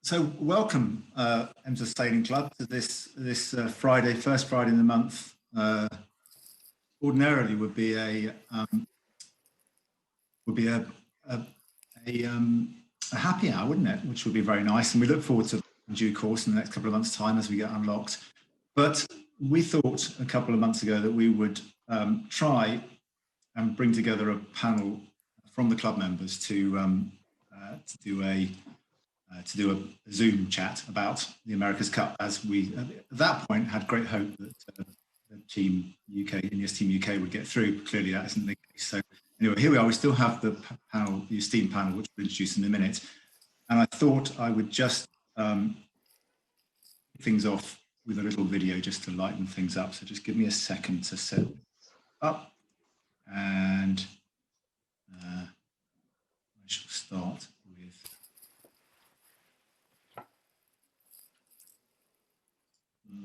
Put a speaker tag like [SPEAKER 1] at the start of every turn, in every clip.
[SPEAKER 1] So welcome, Emsworth Sailing Club, to this Friday, first Friday in the month. Ordinarily would be a happy hour, wouldn't it? Which would be very nice, and we look forward to in due course in the next couple of months' time as we get unlocked. But we thought a couple of months ago that we would try and bring together a panel from the club members to do a Zoom chat about the America's Cup, as we at that point had great hope that the team UK, INEOS Team UK, would get through. But clearly that isn't the case. So anyway, here we are. We still have the panel, the esteemed panel, which we'll introduce in a minute. And I thought I would just kick things off with a little video just to lighten things up. So just give me a second to set up, and I shall start with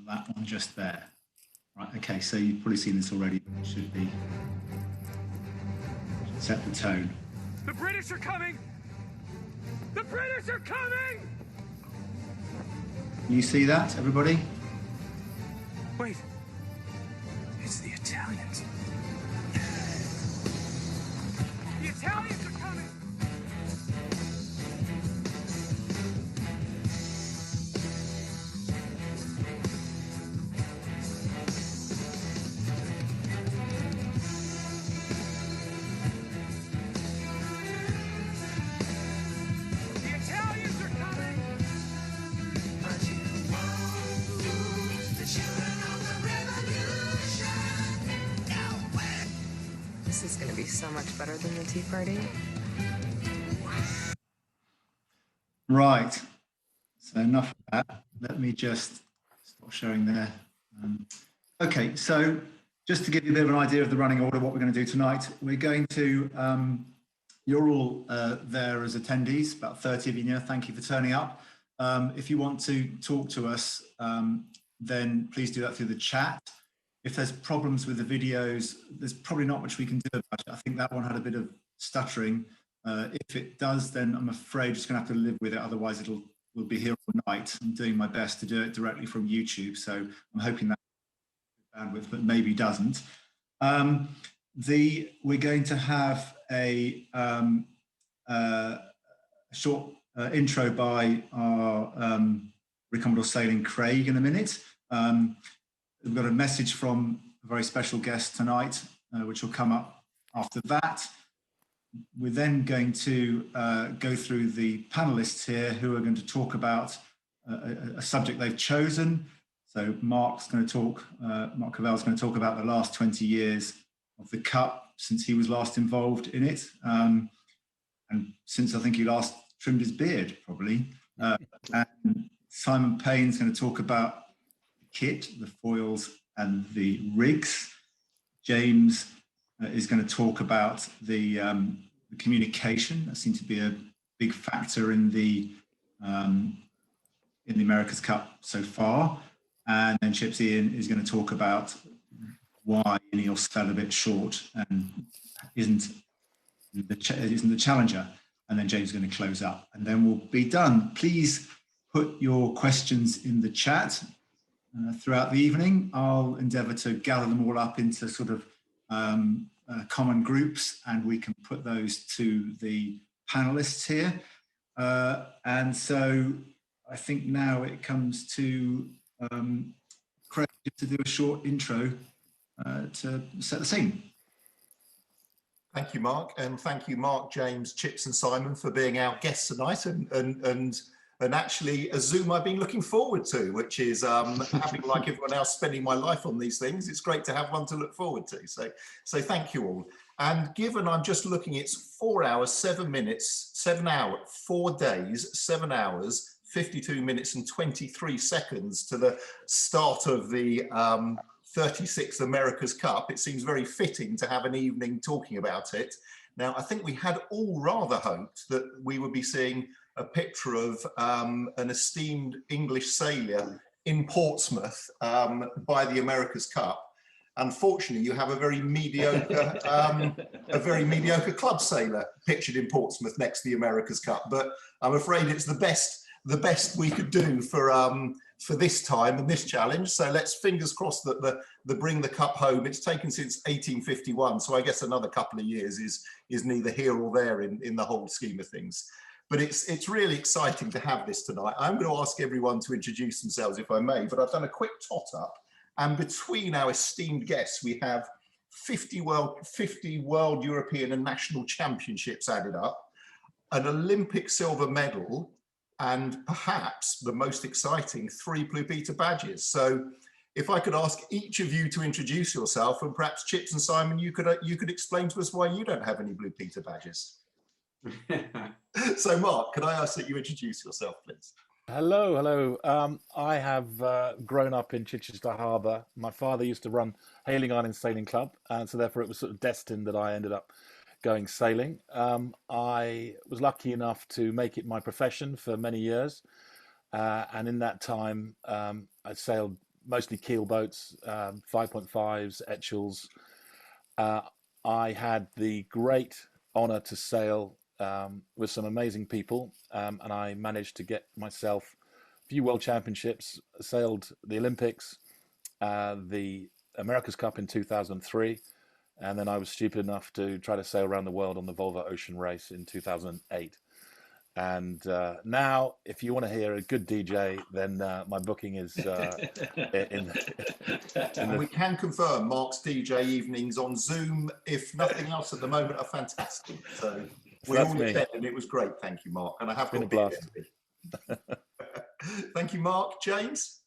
[SPEAKER 1] that one just there. Right, okay, so you've probably seen this already. It should be. Set the tone.
[SPEAKER 2] The British are coming! The British are coming!
[SPEAKER 1] Can you see that, everybody?
[SPEAKER 2] Wait. It's the Italians. The Italians are coming!
[SPEAKER 3] This is going to be so much better than the Tea Party.
[SPEAKER 1] Right. So enough of that. Let me just stop showing there. Okay, so just to give you a bit of an idea of the running order, what we're going to do tonight, we're going to, you're all there as attendees, about 30 of you now. Thank you for turning up. If you want to talk to us, then please do that through the chat. If there's problems with the videos, there's probably not much we can do about it. I think that one had a bit of stuttering. If it does, then I'm afraid just going to have to live with it. Otherwise, we'll be here all night. I'm doing my best to do it directly from YouTube, so I'm hoping that bandwidth, but maybe doesn't. We're going to have a short intro by our Rear Commodore Sailing Craig in a minute. We've got a message from a very special guest tonight, which will come up after that. We're then going to go through the panelists here who are going to talk about a subject they've chosen. So Mark Covell is going to talk about the last 20 years of the Cup since he was last involved in it. And since I think he last trimmed his beard, probably. And Simon Payne's going to talk about kit, the foils and the rigs. James is going to talk about the communication. That seemed to be a big factor in the America's Cup so far. And then Chips Ian is going to talk about why INEOS fell a bit short and isn't the challenger. And then James is going to close up, and then we'll be done. Please put your questions in the chat. Throughout the evening, I'll endeavour to gather them all up into sort of common groups, and we can put those to the panelists here. And so I think now it comes to Craig to do a short intro to set the scene.
[SPEAKER 4] Thank you, Mark, and thank you, Mark, James, Chips and Simon, for being our guests tonight, and actually a Zoom I've been looking forward to, which is having, like everyone else, spending my life on these things. It's great to have one to look forward to. So thank you all. And given I'm just looking, it's 4 hours, 7 minutes, 7 hours, 4 days, 7 hours, 52 minutes and 23 seconds to the start of the 36th America's Cup. It seems very fitting to have an evening talking about it. Now, I think we had all rather hoped that we would be seeing a picture of an esteemed English sailor in Portsmouth by the America's Cup. Unfortunately, you have a very mediocre club sailor pictured in Portsmouth next to the America's Cup. But I'm afraid it's the best the best we could do for this time and this challenge. So let's fingers crossed that the bring the cup home. It's taken since 1851, so I guess another couple of years is neither here or there in the whole scheme of things. But it's really exciting to have this tonight. I'm going to ask everyone to introduce themselves, if I may, but I've done a quick tot up, and between our esteemed guests, we have 50 world, European and national championships added up, an Olympic silver medal, and perhaps the most exciting, 3 Blue Peter badges. So if I could ask each of you to introduce yourself, and perhaps Chips and Simon, you could explain to us why you don't have any Blue Peter badges. So Mark, could I ask that you introduce yourself, please?
[SPEAKER 5] Hello. I have grown up in Chichester Harbour. My father used to run Payne Sailing Club, and so therefore it was sort of destined that I ended up going sailing. I was lucky enough to make it my profession for many years, and in that time I sailed mostly keel boats, 5.5s, Etchells. I had the great honour to sail with some amazing people, and I managed to get myself a few World Championships, sailed the Olympics, the America's Cup in 2003, and then I was stupid enough to try to sail around the world on the Volvo Ocean Race in 2008. And now, if you want to hear a good DJ, then my booking is
[SPEAKER 4] and we can confirm Mark's DJ evenings on Zoom, if nothing else at the moment, are fantastic. So we all attended, and it was great. Thank you, Mark. And I have got a blast. Thank you, Mark. James?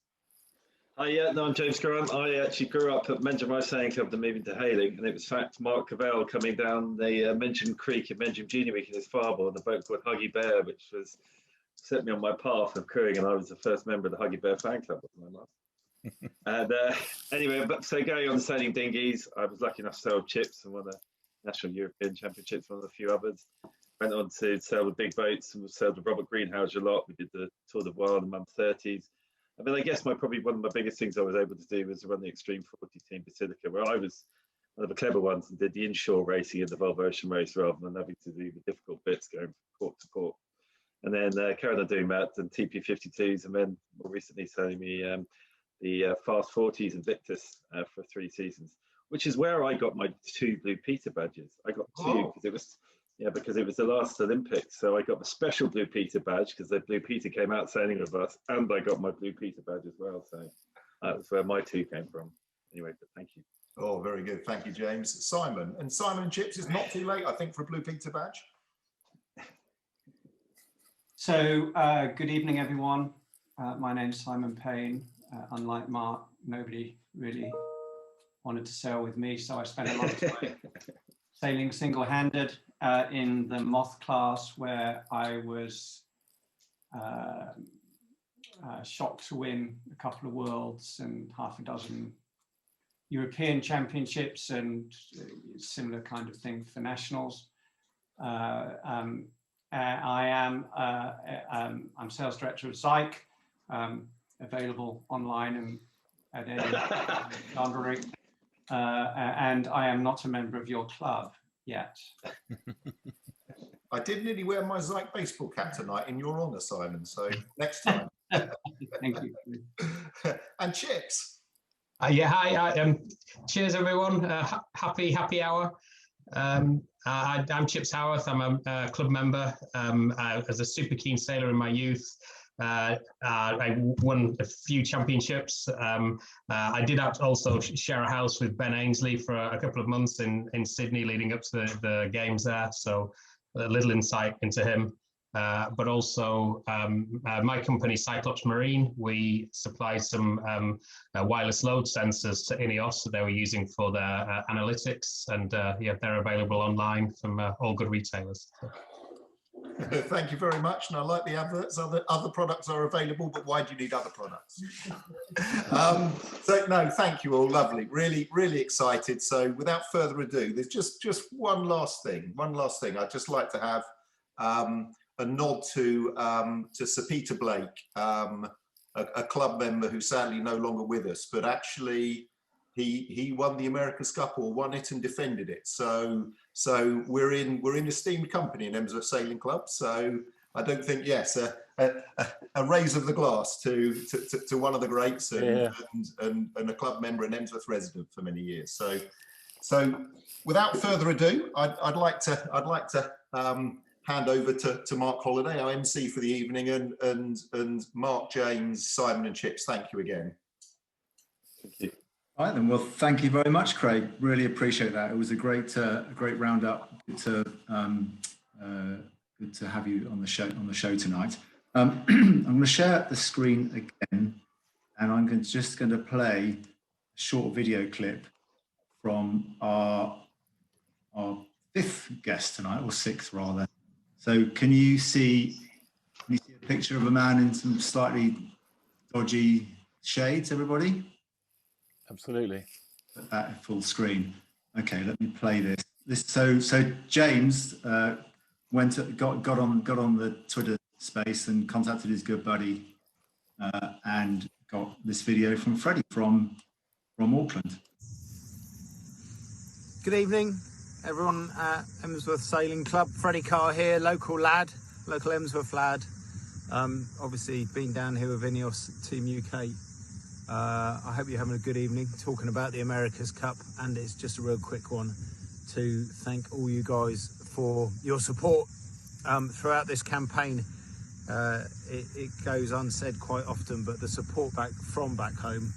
[SPEAKER 6] Hi, no, I'm James Grant. I actually grew up at Emsworth Sailing Club, then moved into Hailing, and it was in fact Mark Covell coming down the Menjum Creek at Menjum Junior Week in his farboard, the boat called Huggy Bear, which was set me on my path of crewing, and I was the first member of the Huggy Bear fan club. And anyway, so going on the sailing dinghies, I was lucky enough to sail Chips and won the National European Championships, one of a few others. Went on to sail with big boats, and we sailed with Robert Greenhouse a lot. We did the Tour de Voile in the mid-30s. I mean, I guess probably one of my biggest things I was able to do was run the Extreme 40 Team Basilica, where I was one of the clever ones and did the inshore racing in the Volvo Ocean Race rather than having to do the difficult bits going from port to port. And then carried on doing that and TP52s, and then more recently sailing the Fast 40s Invictus for 3 seasons, which is where I got my 2 Blue Peter badges. I got 2 because it was the last Olympics. So I got the special Blue Peter badge because the Blue Peter came out sailing with us, and I got my Blue Peter badge as well. So that's where my 2 came from. Anyway, but thank you.
[SPEAKER 4] Oh, very good. Thank you, James. Simon and Chips, is not too late, I think, for a Blue Peter badge.
[SPEAKER 7] So good evening, everyone. My name's Simon Payne. Unlike Mark, nobody really wanted to sail with me, so I spent a lot of time sailing single-handed in the Moth class, where I was shocked to win a couple of Worlds and half a dozen European Championships and similar kind of thing for nationals. I'm sales director of Zyke, available online and at any library. And I am not a member of your club yet.
[SPEAKER 4] I did nearly wear my Zyke baseball cap tonight in your honour, Simon, so next time.
[SPEAKER 7] Thank you.
[SPEAKER 4] And Chips.
[SPEAKER 8] Hi. Cheers, everyone. Happy hour. I'm Chips Howarth. I'm a club member. As a super keen sailor in my youth, I won a few championships. I did also share a house with Ben Ainsley for a couple of months in Sydney leading up to the games there. So a little insight into him. But also my company, Cyclops Marine, we supply some wireless load sensors to INEOS that they were using for their analytics. And they're available online from all good retailers.
[SPEAKER 4] Thank you very much. And I like the adverts. Other products are available, but why do you need other products? So no, thank you all. Lovely. Really, really excited. So without further ado, there's just one last thing. I'd just like to have a nod to Sir Peter Blake, a club member who's sadly no longer with us, but actually he won the America's Cup, or won it and defended it. So we're in esteemed company in Emsworth Sailing Club. So I don't think, yes, a raise of the glass to one of the greats and a club member and Emsworth resident for many years. So without further ado, I'd like to hand over to Mark Holliday, our MC for the evening, and Mark, James, Simon, and Chips. Thank you again.
[SPEAKER 6] Thank you.
[SPEAKER 1] All right, then. Well, thank you very much, Craig. Really appreciate that. It was a great roundup. Good to have you on the show tonight. I'm going to share the screen again, and I'm just going to play a short video clip from our fifth guest tonight, or sixth rather. So, can you see a picture of a man in some slightly dodgy shades, everybody?
[SPEAKER 5] Absolutely.
[SPEAKER 1] Put that at full screen. Okay, let me play this. So James got on the Twitter space and contacted his good buddy and got this video from Freddie from Auckland.
[SPEAKER 9] Good evening, everyone at Emsworth Sailing Club. Freddie Carr here, local Emsworth lad. Obviously been down here with INEOS Team UK. I hope you're having a good evening, talking about the America's Cup, and it's just a real quick one to thank all you guys for your support throughout this campaign. It goes unsaid quite often, but the support from back home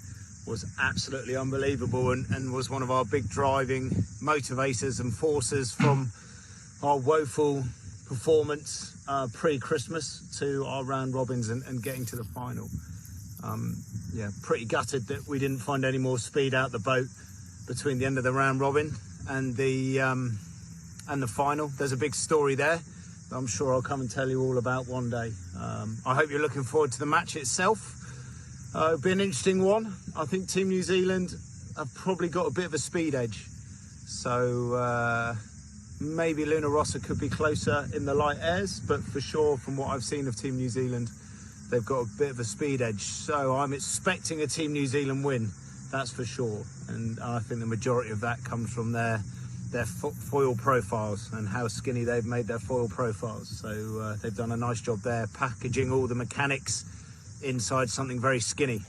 [SPEAKER 9] was absolutely unbelievable, and was one of our big driving motivators and forces from our woeful performance pre-Christmas to our round robins and getting to the final. Yeah, pretty gutted that we didn't find any more speed out the boat between the end of the round robin and the final. There's a big story there that I'm sure I'll come and tell you all about one day. I hope you're looking forward to the match itself. It'll be an interesting one. I think Team New Zealand have probably got a bit of a speed edge, so maybe Luna Rossa could be closer in the light airs, but for sure from what I've seen of Team New Zealand, they've got a bit of a speed edge, so I'm expecting a Team New Zealand win, that's for sure. And I think the majority of that comes from their foil profiles and how skinny they've made their foil profiles. So they've done a nice job there, packaging all the mechanics inside something very skinny.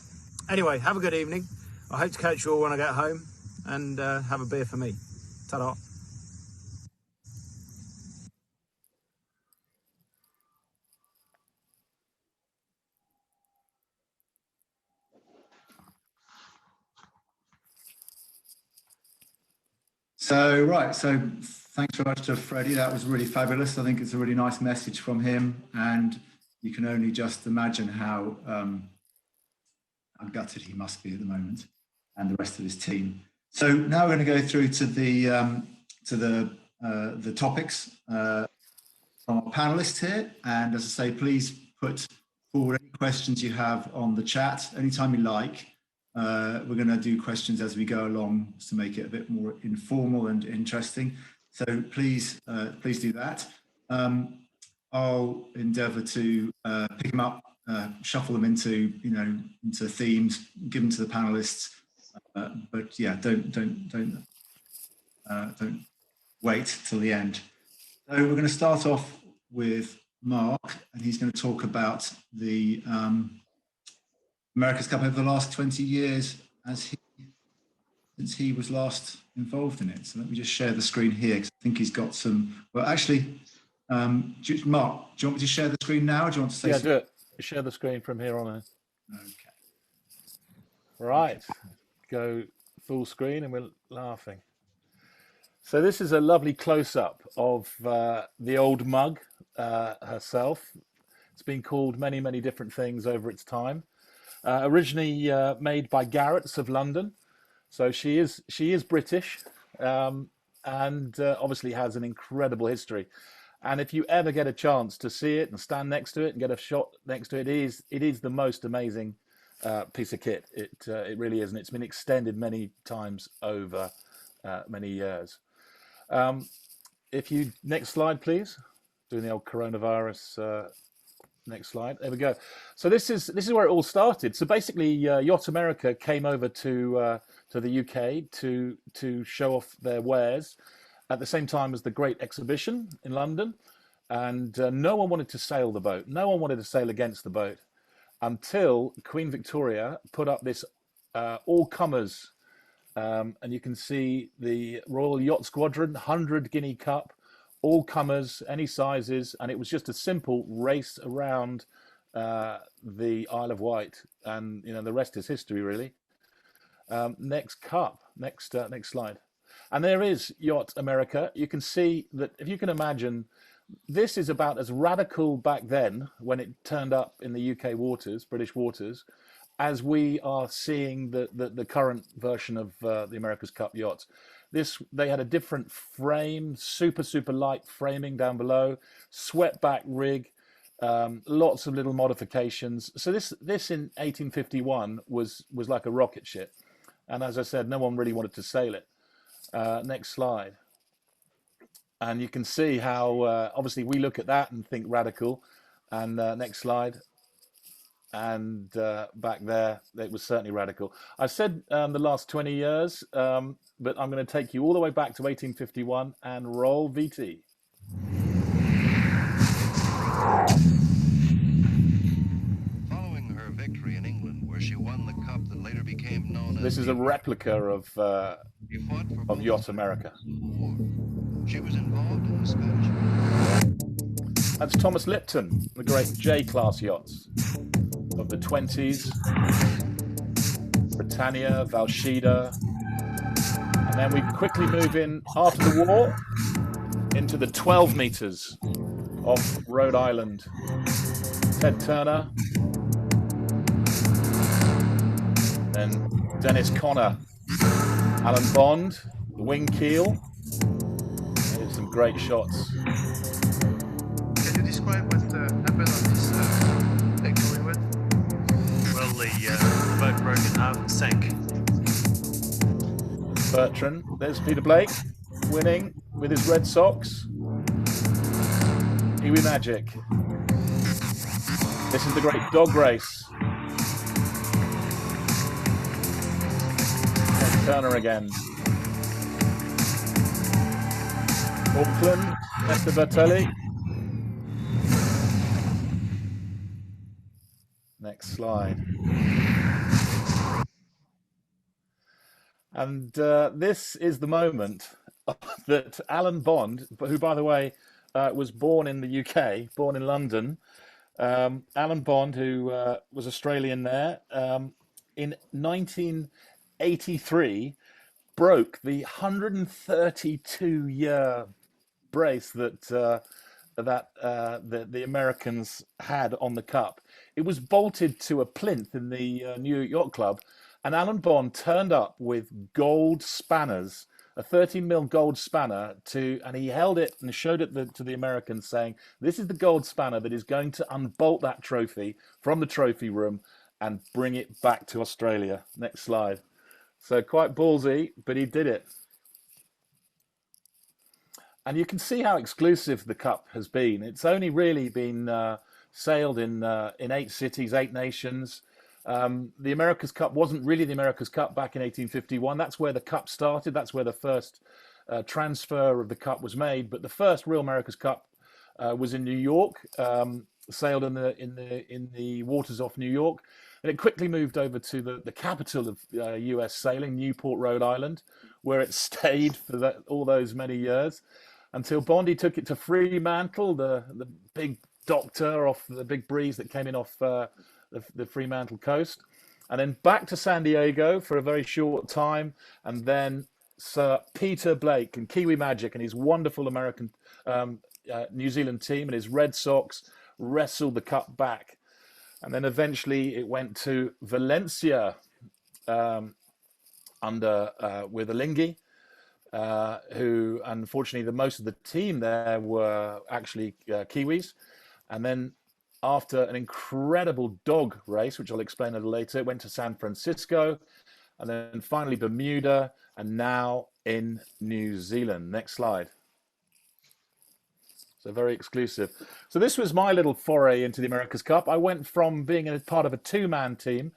[SPEAKER 9] Anyway, have a good evening. I hope to catch you all when I get home, and have a beer for me. Ta-da.
[SPEAKER 1] So thanks very much to Freddie. That was really fabulous. I think it's a really nice message from him, and you can only just imagine how gutted he must be at the moment, and the rest of his team. So now we're going to go through to the topics from our panelists here, and as I say, please put forward any questions you have on the chat anytime you like. We're going to do questions as we go along to make it a bit more informal and interesting. So please do that. I'll endeavour to pick them up, shuffle them into themes, give them to the panelists. But yeah, don't wait till the end. So we're going to start off with Mark, and he's going to talk about the America's Cup over the last 20 years since he was last involved in it. So let me just share the screen here, because I think he's got some. Well, actually, Mark, do you want me to share the screen now, or do you want to say?
[SPEAKER 5] Yeah, do it. Share the screen from here on in.
[SPEAKER 1] Okay.
[SPEAKER 5] Right, go full screen, and we're laughing. So this is a lovely close-up of the old mug herself. It's been called many, many different things over its time. Originally made by Garrett's of London, so she is British, and obviously has an incredible history. And if you ever get a chance to see it and stand next to it and get a shot next to it, it is the most amazing piece of kit. It really is, and it's been extended many times over many years. Next slide, please. Doing the old coronavirus. Next slide. There we go. So this is where it all started. So basically, Yacht America came over to the UK to show off their wares at the same time as the Great Exhibition in London. and no one wanted to sail the boat. No one wanted to sail against the boat until Queen Victoria put up this all-comers, and you can see the Royal Yacht Squadron 100 Guinea Cup, all-comers, any sizes, and it was just a simple race around the Isle of Wight, and the rest is history, really. Next slide. And there is Yacht America. You can see that, if you can imagine, this is about as radical back then when it turned up in the UK waters, British waters, as we are seeing the current version of the America's Cup yachts. They had a different frame, super light framing down below, swept back rig, lots of little modifications. So this in 1851 was like a rocket ship. And as I said, no one really wanted to sail it. Next slide. And you can see how, obviously, we look at that and think radical. And next slide. And back there, it was certainly radical. I've said the last 20 years, but I'm going to take you all the way back to 1851 and roll VT.
[SPEAKER 10] Following her victory in England, where she won the cup that later became known as...
[SPEAKER 5] This is a replica of Yacht America.
[SPEAKER 10] She was involved in the Spanish War.
[SPEAKER 5] That's Thomas Lipton, the great J-class yachts of the 20s. Britannia, Valshida. And then we quickly move in after the war into the 12 meters off Rhode Island. Ted Turner. Then Dennis Conner. Alan Bond, the wing keel. Here's some great shots.
[SPEAKER 11] Can you describe what happened on this deck going with? Well, the boat broke in half and sank.
[SPEAKER 5] Bertrand. There's Peter Blake winning with his Red Sox. Kiwi Magic. This is the great dog race. And Turner again. Auckland, Nesta Bertelli. Next slide. And this is the moment that Alan Bond, who, by the way, was born in the UK, born in London. Alan Bond, who was Australian there, in 1983, broke the 132-year brace that the Americans had on the Cup. It was bolted to a plinth in the New York Yacht Club, and Alan Bond turned up with gold spanners, a 13mm gold spanner, and he held it and showed it to the Americans, saying, "This is the gold spanner that is going to unbolt that trophy from the trophy room and bring it back to Australia." Next slide. So quite ballsy, but he did it. And you can see how exclusive the Cup has been. It's only really been sailed in 8 cities, 8 nations. The America's Cup wasn't really the America's Cup back in 1851. That's where the Cup started. That's where the first transfer of the Cup was made. But the first real America's Cup was in New York, sailed in the waters off New York, and it quickly moved over to the capital of U.S. sailing, Newport, Rhode Island, where it stayed for all those many years, until Bondy took it to Fremantle, the big doctor off the big breeze that came in off the Fremantle coast, and then back to San Diego for a very short time, and then Sir Peter Blake and Kiwi Magic and his wonderful American New Zealand team and his Red Sox wrestled the Cup back, and then eventually it went to Valencia with Alinghi, who unfortunately most of the team there were actually Kiwis, and then after an incredible dog race, which I'll explain a little later, it went to San Francisco, and then finally Bermuda, and now in New Zealand. Next slide. So very exclusive. So this was my little foray into the America's Cup. I went from being a part of a 2-man team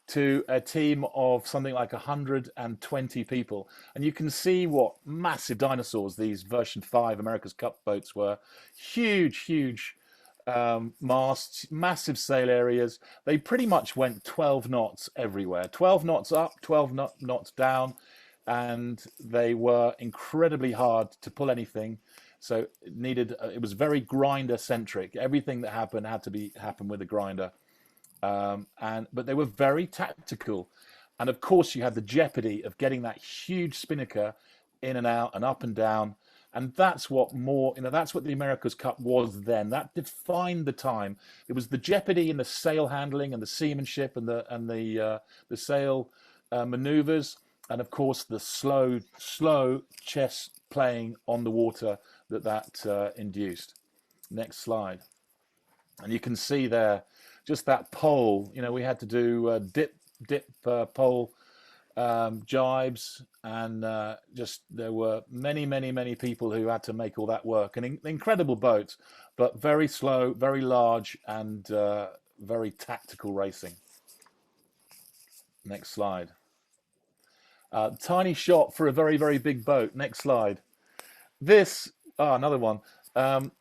[SPEAKER 5] to a team of something like 120 people. And you can see what massive dinosaurs these version 5 America's Cup boats were. Huge masts, massive sail areas. They pretty much went 12 knots everywhere. 12 knots up, 12 knots down. And they were incredibly hard to pull anything. So it was very grinder centric. Everything that happened had to happen with a grinder. But they were very tactical, and of course you had the jeopardy of getting that huge spinnaker in and out and up and down, and that's what that's what the America's Cup was then. That defined the time. It was the jeopardy in the sail handling and the seamanship and the sail maneuvers, and of course the slow chess playing on the water that induced. Next slide, and you can see there. Just that pole, we had to do dip pole jibes, and there were many people who had to make all that work. And incredible boats, but very slow, very large, and very tactical racing. Next slide. Tiny shot for a very big boat. Next slide. This, another one.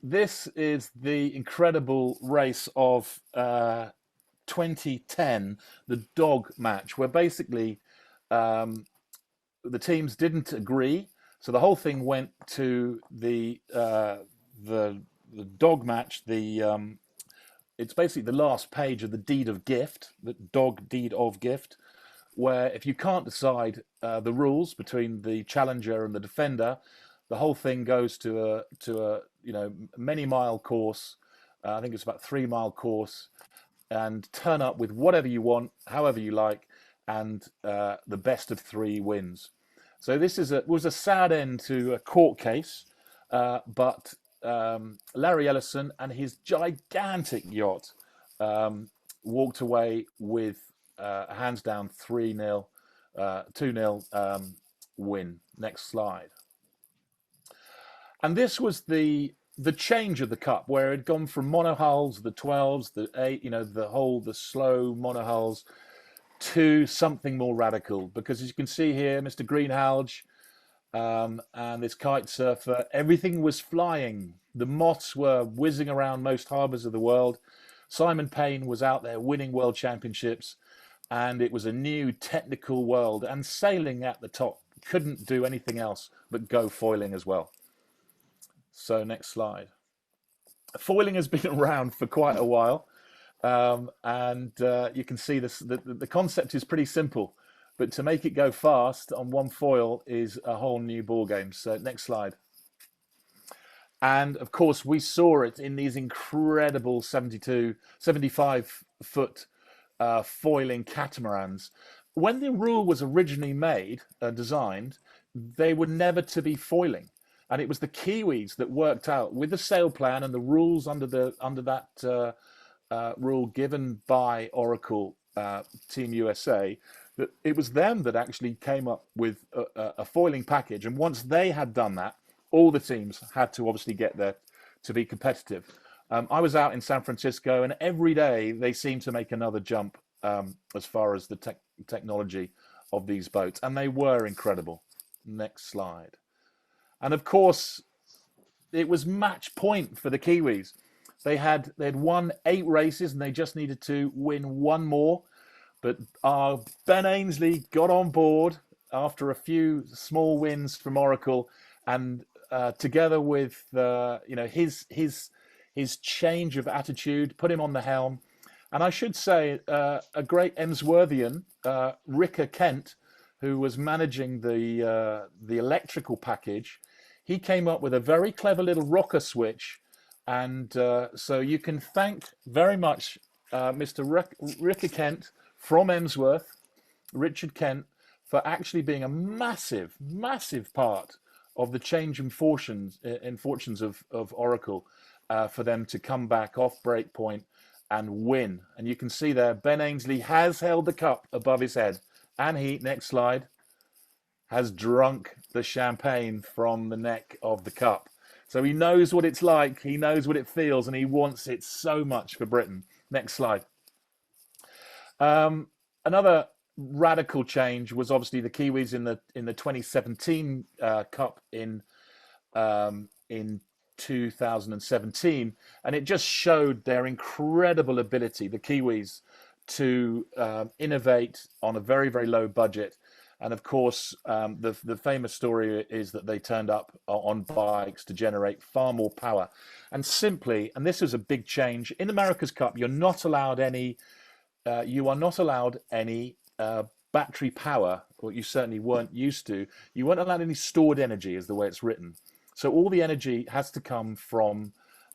[SPEAKER 5] This is the incredible race of 2010, the dog match, where basically the teams didn't agree, so the whole thing went to the dog match. It's basically the last page of the deed of gift, the dog deed of gift, where if you can't decide the rules between the challenger and the defender, the whole thing goes to a many mile course. I think it's about 3 mile course, and turn up with whatever you want, however you like, and the best of 3 wins. So this was a sad end to a court case, but Larry Ellison and his gigantic yacht walked away with a hands down 3-0, 2-0 win. Next slide. And this was the change of the Cup, where it had gone from monohulls, the 12s, the 8, the slow monohulls, to something more radical. Because as you can see here, Mr. Greenhalgh and this kite surfer, everything was flying. The moths were whizzing around most harbours of the world. Simon Payne was out there winning world championships, and it was a new technical world. And sailing at the top couldn't do anything else but go foiling as well. So next slide. Foiling has been around for quite a while, and you can see this. The concept is pretty simple, but to make it go fast on one foil is a whole new ball game. So next slide. And of course, we saw it in these incredible 75-foot foiling catamarans. When the rule was originally designed, they were never to be foiling. And it was the Kiwis that worked out with the sail plan and the rules under that rule given by Oracle Team USA, that it was them that actually came up with a foiling package. And once they had done that, all the teams had to obviously get there to be competitive. I was out in San Francisco, and every day they seemed to make another jump as far as the technology of these boats, and they were incredible. Next slide. And of course, it was match point for the Kiwis. They'd won 8 races, and they just needed to win 1 more. But Ben Ainsley got on board after a few small wins from Oracle, and together with his change of attitude, put him on the helm. And I should say, a great Emsworthian, Ricker Kent, who was managing the electrical package, he came up with a very clever little rocker switch. And so you can thank very much Mr. Ricker Kent from Emsworth, Richard Kent, for actually being a massive part of the change in fortunes of Oracle, for them to come back off break point and win. And you can see there, Ben Ainsley has held the cup above his head, and he, next slide, has drunk the champagne from the neck of the cup. So he knows what it's like, he knows what it feels, and he wants it so much for Britain. Next slide. Another radical change was obviously the Kiwis in the 2017 Cup in 2017, and it just showed their incredible ability, the Kiwis, to innovate on a very, very low budget. And of course, the famous story is that they turned up on bikes to generate far more power. And simply, and this was a big change, in America's Cup, you're not allowed any, you are not allowed any battery power, or you certainly weren't used to. You weren't allowed any stored energy, is the way it's written. So all the energy has to come from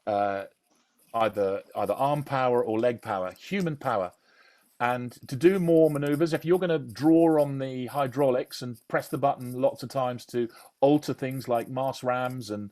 [SPEAKER 5] either arm power or leg power, human power. And to do more maneuvers, if you're going to draw on the hydraulics and press the button lots of times to alter things like mast rams and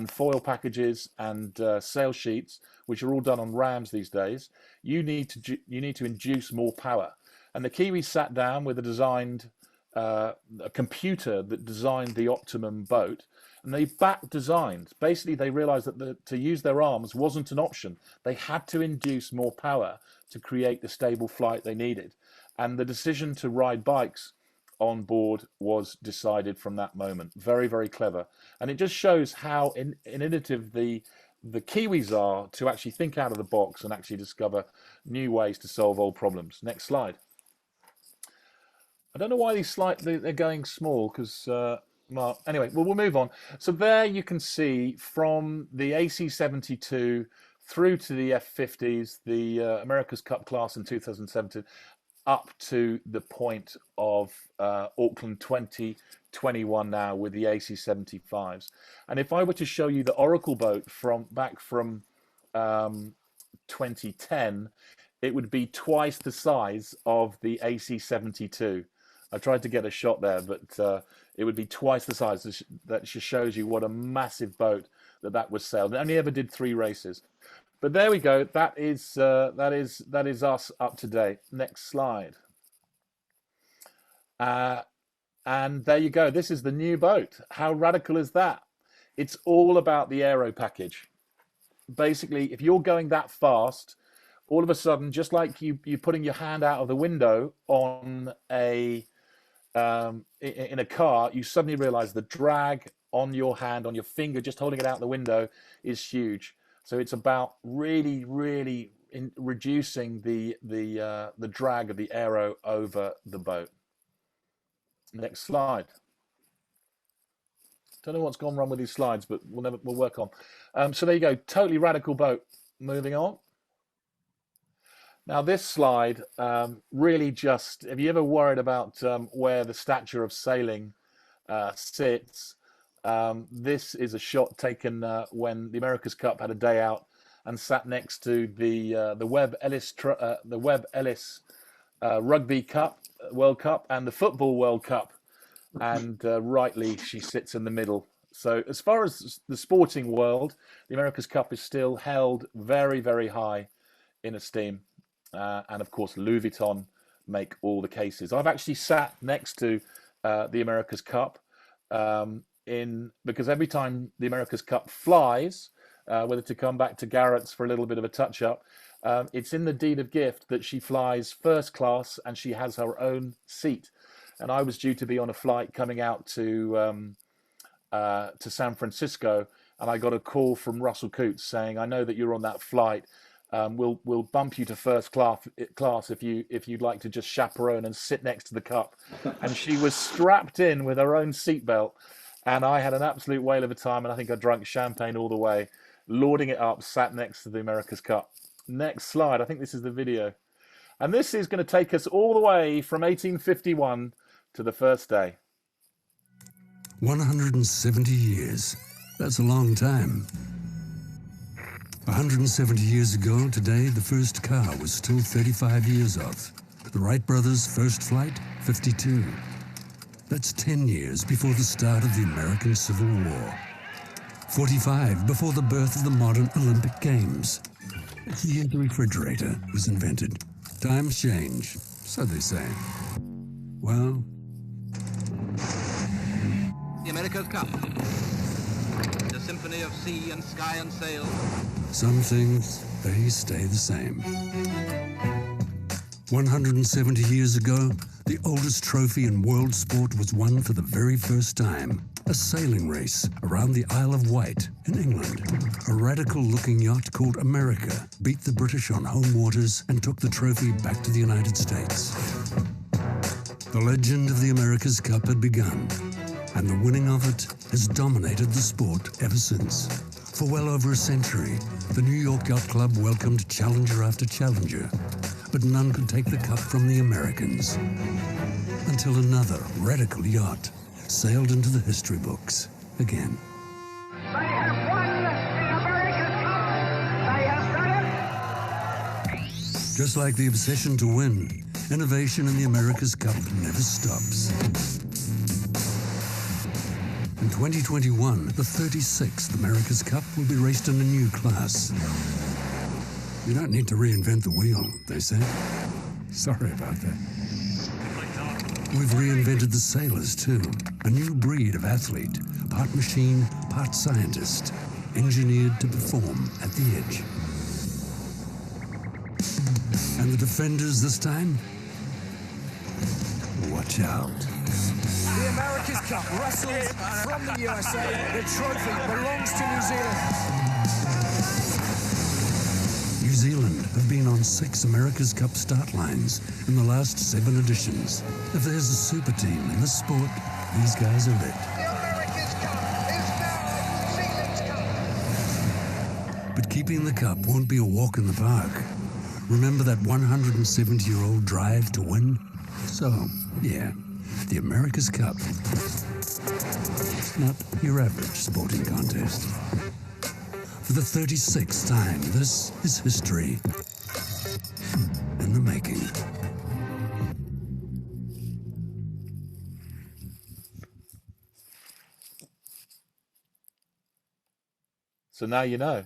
[SPEAKER 5] foil packages and sail sheets, which are all done on rams these days, you need to induce more power. And the Kiwis sat down with a computer that designed the optimum boat, and they back designed. Basically, they realized that to use their arms wasn't an option. They had to induce more power to create the stable flight they needed. And the decision to ride bikes on board was decided from that moment. Very, very clever. And it just shows how innovative the Kiwis are to actually think out of the box and actually discover new ways to solve old problems. Next slide. I don't know why these slides, they're going small, because well, anyway, we'll move on. So there you can see from the AC-72 through to the F-50s, the America's Cup class in 2017, up to the point of Auckland 2021 now with the AC-75s. And if I were to show you the Oracle boat back from 2010, it would be twice the size of the AC-72. I tried to get a shot there, but it would be twice the size. That just shows you what a massive boat that was sailed. It only ever did 3 races. But there we go. That is us up to date. Next slide. And there you go. This is the new boat. How radical is that? It's all about the aero package. Basically, if you're going that fast, all of a sudden, just like you're putting your hand out of the window on in a car, you suddenly realize the drag on your hand, on your finger, just holding it out the window is huge. So it's about really, really reducing the drag of the aero over the boat. Next slide. Don't know what's gone wrong with these slides, but we'll work on. So there you go, totally radical boat. Moving on. Now this slide really just, have you ever worried about where the stature of sailing sits? This is a shot taken when the America's Cup had a day out and sat next to the Webb Ellis Rugby Cup World Cup and the Football World Cup, and rightly she sits in the middle. So as far as the sporting world, the America's Cup is still held very, very high in esteem. And of course, Louis Vuitton make all the cases. I've actually sat next to the America's Cup because every time the America's Cup flies, whether to come back to Garrett's for a little bit of a touch-up, it's in the deed of gift that she flies first class and she has her own seat. And I was due to be on a flight coming out to San Francisco, and I got a call from Russell Coutts saying, "I know that you're on that flight. We'll bump you to first class if you'd like to just chaperone and sit next to the Cup." And she was strapped in with her own seatbelt, and I had an absolute whale of a time, and I think I drank champagne all the way, lording it up, sat next to the America's Cup. Next slide. I think this is the video, and this is going to take us all the way from 1851 to the first day.
[SPEAKER 12] 170 years. That's a long time. 170 years ago today, the first car was still 35 years off. The Wright brothers' first flight, 52. That's 10 years before the start of the American Civil War. 45 before the birth of the modern Olympic Games. It's the year the refrigerator was invented. Times change, so they say. Well...
[SPEAKER 13] The America's Cup. The symphony of sea and sky and sail.
[SPEAKER 12] Some things, they stay the same. 170 years ago, the oldest trophy in world sport was won for the very first time. A sailing race around the Isle of Wight in England. A radical-looking yacht called America beat the British on home waters and took the trophy back to the United States. The legend of the America's Cup had begun, and the winning of it has dominated the sport ever since. For well over a century, the New York Yacht Club welcomed challenger after challenger, but none could take the cup from the Americans. Until another radical yacht sailed into the history books again.
[SPEAKER 2] They have won the America's Cup! They have done it!
[SPEAKER 12] Just like the obsession to win, innovation in the America's Cup never stops. In 2021, the 36th America's Cup will be raced in a new class. You don't need to reinvent the wheel, they say. Sorry about that. We've reinvented the sailors too. A new breed of athlete, part machine, part scientist, engineered to perform at the edge. And the defenders this time? Watch out.
[SPEAKER 2] The America's Cup wrestles from the USA. The trophy belongs to New Zealand.
[SPEAKER 12] New Zealand have been on 6 America's Cup start lines in the last 7 editions. If there's a super team in this sport, these guys are it.
[SPEAKER 2] The America's Cup is now New Zealand's cup.
[SPEAKER 12] But keeping the cup won't be a walk in the park. Remember that 170-year-old drive to win? So, yeah, the America's Cup. Not your average sporting contest. For the 36th time, this is history in the making.
[SPEAKER 5] So now you know.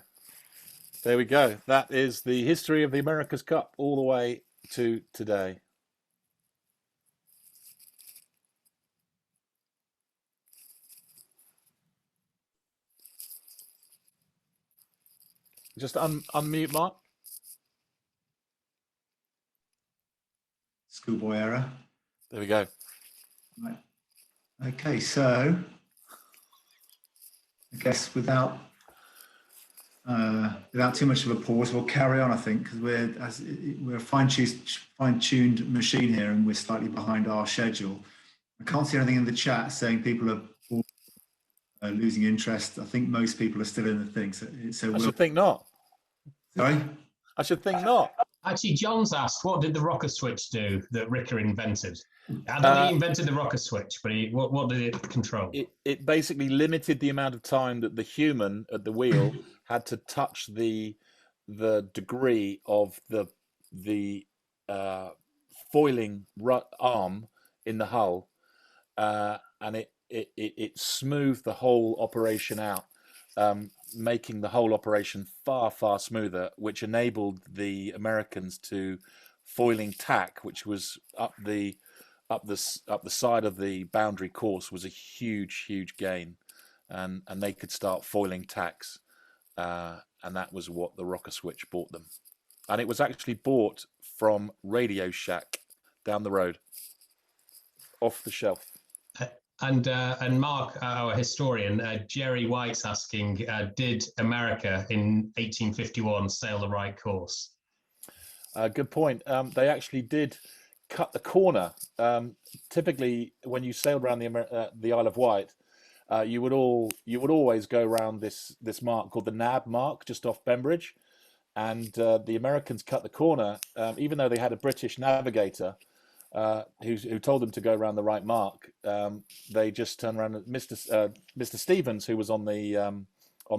[SPEAKER 5] There we go. That is the history of the America's Cup all the way to today. Just unmute, Mark.
[SPEAKER 1] Schoolboy error.
[SPEAKER 5] There we go.
[SPEAKER 1] Right. Okay, so I guess without too much of a pause, we'll carry on. I think because we're a fine-tuned machine here, and we're slightly behind our schedule. I can't see anything in the chat saying people are losing interest. I think most people are still in the thing. So
[SPEAKER 5] I should think not.
[SPEAKER 1] Sorry?
[SPEAKER 5] I should think not.
[SPEAKER 8] Actually, John's asked, what did the rocker switch do that Ricker invented? I don't think he invented the rocker switch, but what did it control?
[SPEAKER 5] It basically limited the amount of time that the human at the wheel had to touch the degree of the foiling arm in the hull, and it smoothed the whole operation out, making the whole operation far smoother, which enabled the Americans to foiling tack, which was up the side of the boundary course, was a huge gain, and they could start foiling tacks, and that was what the rocker switch bought them. And it was actually bought from Radio Shack down the road, off the shelf.
[SPEAKER 8] And Mark, our historian, Jerry White's asking, did America in 1851 sail the right course?
[SPEAKER 5] Good point. They actually did cut the corner. Typically, when you sailed around the Isle of Wight, you would always go around this mark called the Nab mark, just off Bembridge, and the Americans cut the corner, even though they had a British navigator who told them to go around the right mark. They just turned around. Mr. Stevens, who was on the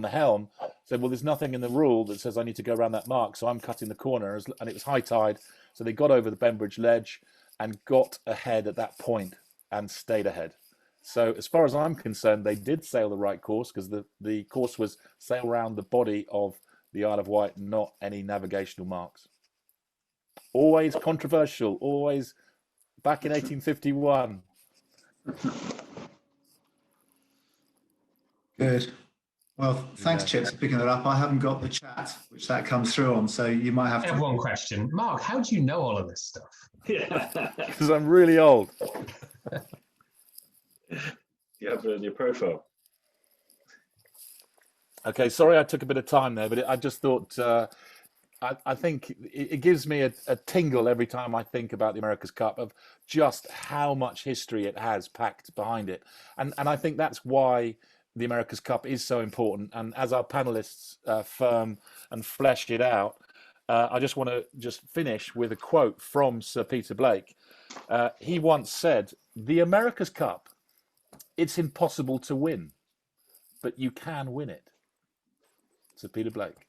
[SPEAKER 5] helm, said, "Well, there's nothing in the rule that says I need to go around that mark, so I'm cutting the corner." And it was high tide, so they got over the Bembridge ledge and got ahead at that point and stayed ahead. So as far as I'm concerned, they did sail the right course, because the course was sail around the body of the Isle of Wight, not any navigational marks. Always controversial, always back in 1851.
[SPEAKER 1] Good. Well, thanks, Chips, for picking that up. I haven't got the chat, which that comes through on, so you might have
[SPEAKER 8] I
[SPEAKER 1] to.
[SPEAKER 8] have one question. Mark, how do you know all of this stuff?
[SPEAKER 6] Yeah.
[SPEAKER 5] Because I'm really old.
[SPEAKER 6] You have it in your profile.
[SPEAKER 5] Okay, sorry I took a bit of time there, but I just thought, I think it gives me a tingle every time I think about the America's Cup of just how much history it has packed behind it. And I think that's why the America's Cup is so important. And as our panelists firm and flesh it out, I just want to just finish with a quote from Sir Peter Blake. He once said, "The America's Cup, it's impossible to win, but you can win it." Sir Peter Blake.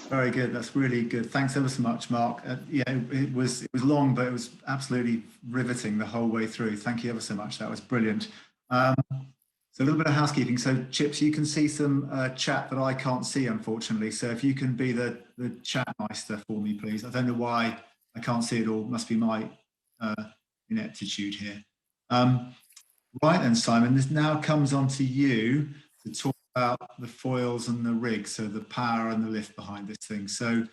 [SPEAKER 1] Very good. That's really good. Thanks ever so much, Mark. Yeah, it was long, but it was absolutely riveting the whole way through. Thank you ever so much. That was brilliant. So a little bit of housekeeping. So Chips, you can see some chat that I can't see, unfortunately. So if you can be the chat meister for me, please. I don't know why I can't see it all. Must be my ineptitude here. Right then, Simon, this now comes on to you to talk about the foils and the rig, so the power and the lift behind this thing. So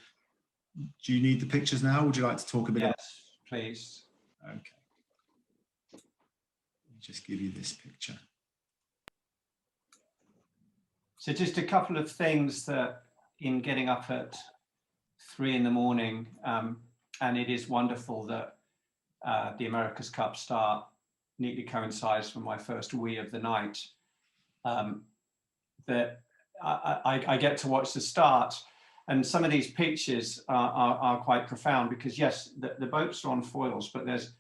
[SPEAKER 1] do you need the pictures now? Would you like to talk a bit?
[SPEAKER 7] Yes, please.
[SPEAKER 1] Okay. Let me just give you this picture.
[SPEAKER 7] So just a couple of things that in getting up at 3 in the morning, and it is wonderful that the America's Cup start neatly coincides with my first wee of the night, that I get to watch the start. And some of these pictures are quite profound because yes, the boats are on foils, but there's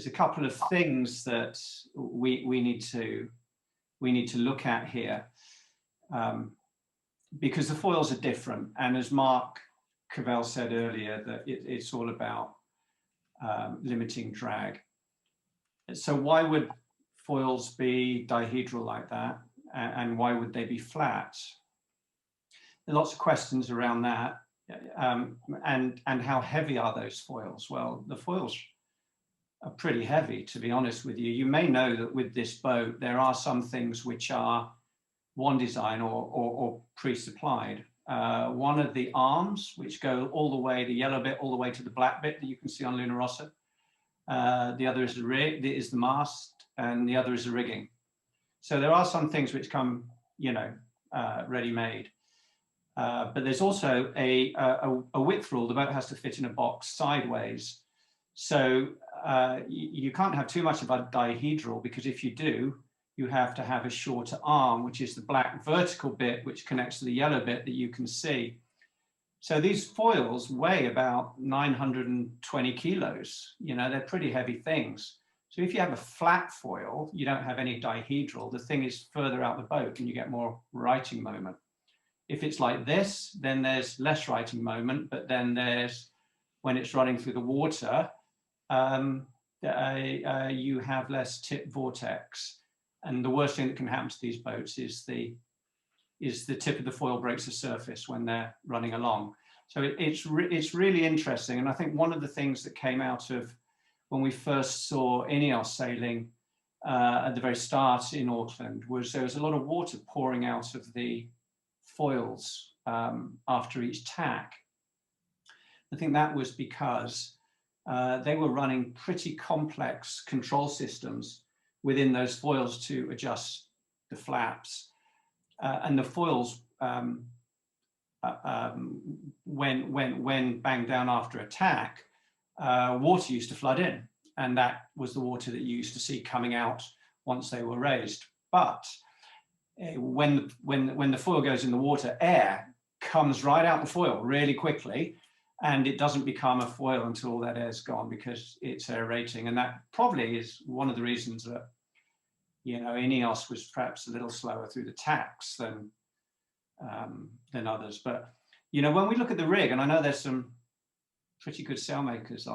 [SPEAKER 7] a couple of things that we need to look at here, because the foils are different. And as Mark Covell said earlier, that it's all about limiting drag. So why would foils be dihedral like that? And why would they be flat? There are lots of questions around that. And how heavy are those foils? Well, the foils are pretty heavy, to be honest with you. You may know that with this boat, there are some things which are one design or pre-supplied. One of the arms, which go all the way, the yellow bit, all the way to the black bit that you can see on Luna Rossa. The other is the rig, is the mast, and the other is the rigging. So there are some things which come, ready-made. But there's also a width rule. The boat has to fit in a box sideways. So you can't have too much of a dihedral, because if you do, you have to have a shorter arm, which is the black vertical bit, which connects to the yellow bit that you can see. So these foils weigh about 920 kilos. They're pretty heavy things. So if you have a flat foil, you don't have any dihedral. The thing is further out the boat and you get more righting moment. If it's like this, then there's less righting moment, but then there's, when it's running through the water, you have less tip vortex. And the worst thing that can happen to these boats is the tip of the foil breaks the surface when they're running along. So it's really interesting. And I think one of the things that came out of when we first saw INEOS sailing at the very start in Auckland was there was a lot of water pouring out of the foils after each tack. I think that was because they were running pretty complex control systems within those foils to adjust the flaps. And the foils, when banged down after attack, water used to flood in, and that was the water that you used to see coming out once they were raised. But when the foil goes in the water, air comes right out the foil really quickly, and it doesn't become a foil until that air's gone because it's aerating. And that probably is one of the reasons that INEOS was perhaps a little slower through the tacks than others. But when we look at the rig, and I know there's some pretty good sailmakers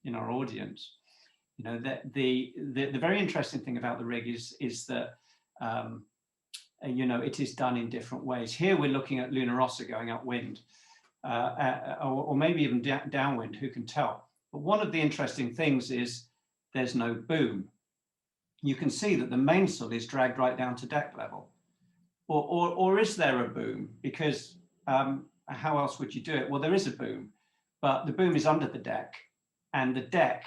[SPEAKER 7] in our audience, the very interesting thing about the rig is that it is done in different ways. Here we're looking at Luna Rossa going upwind, or maybe even downwind, who can tell? But one of the interesting things is there's no boom. you can see that the mainsail is dragged right down to deck level. Or is there a boom? Because how else would you do it? Well, there is a boom, but the boom is under the deck, and the deck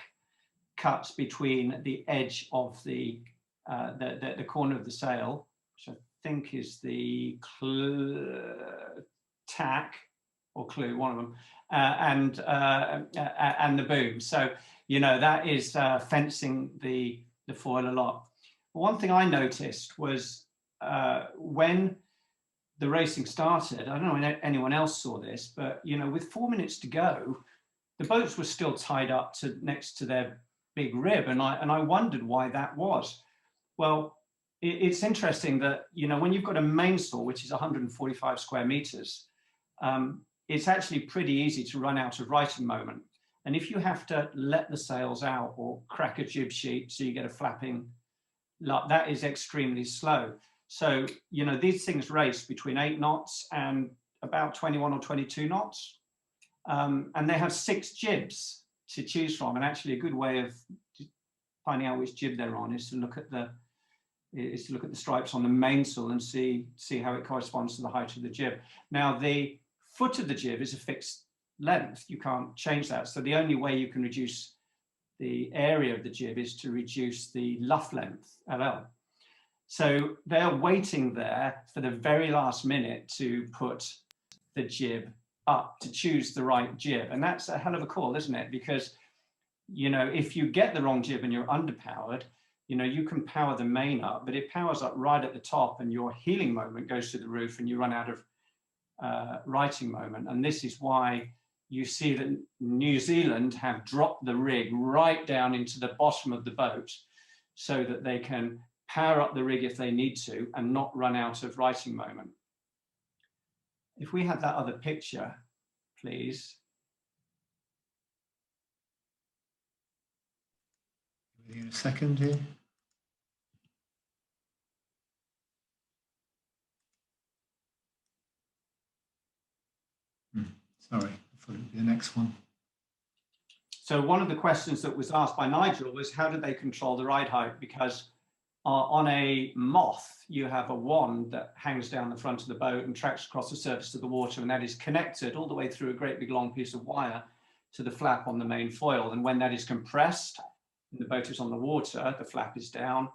[SPEAKER 7] cuts between the edge of the corner of the sail, which I think is the tack or clew, one of them, and the boom. So, you know, that is fencing the foil a lot. One thing I noticed was when the racing started, I don't know if anyone else saw this, but, you know, with 4 minutes to go, the boats were still tied up next to their big rib. And I wondered why that was. Well, it's interesting that, you know, when you've got a mainsail, which is 145 square meters, it's actually pretty easy to run out of righting moment. And if you have to let the sails out or crack a jib sheet so you get a flapping, that is extremely slow. So, you know, these things race between 8 knots and about 21 or 22 knots. And they have 6 jibs to choose from. And actually a good way of finding out which jib they're on is to look at the stripes on the mainsail and see how it corresponds to the height of the jib. Now, the foot of the jib is a fixed length. You can't change that. So the only way you can reduce the area of the jib is to reduce the luff length, LL. So they're waiting there for the very last minute to put the jib up, to choose the right jib. And that's a hell of a call, isn't it? Because, you know, if you get the wrong jib and you're underpowered, you know, you can power the main up, but it powers up right at the top and your heeling moment goes to the roof and you run out of righting moment. And this is why you see that New Zealand have dropped the rig right down into the bottom of the boat so that they can power up the rig if they need to and not run out of righting moment. If we have that other picture, please.
[SPEAKER 1] In a second here. Sorry, I thought it would be the next one.
[SPEAKER 7] So one of the questions that was asked by Nigel was, how did they control the ride height? Because on a moth, you have a wand that hangs down the front of the boat and tracks across the surface of the water, and that is connected all the way through a great big long piece of wire to the flap on the main foil. And when that is compressed, and the boat is on the water, the flap is down.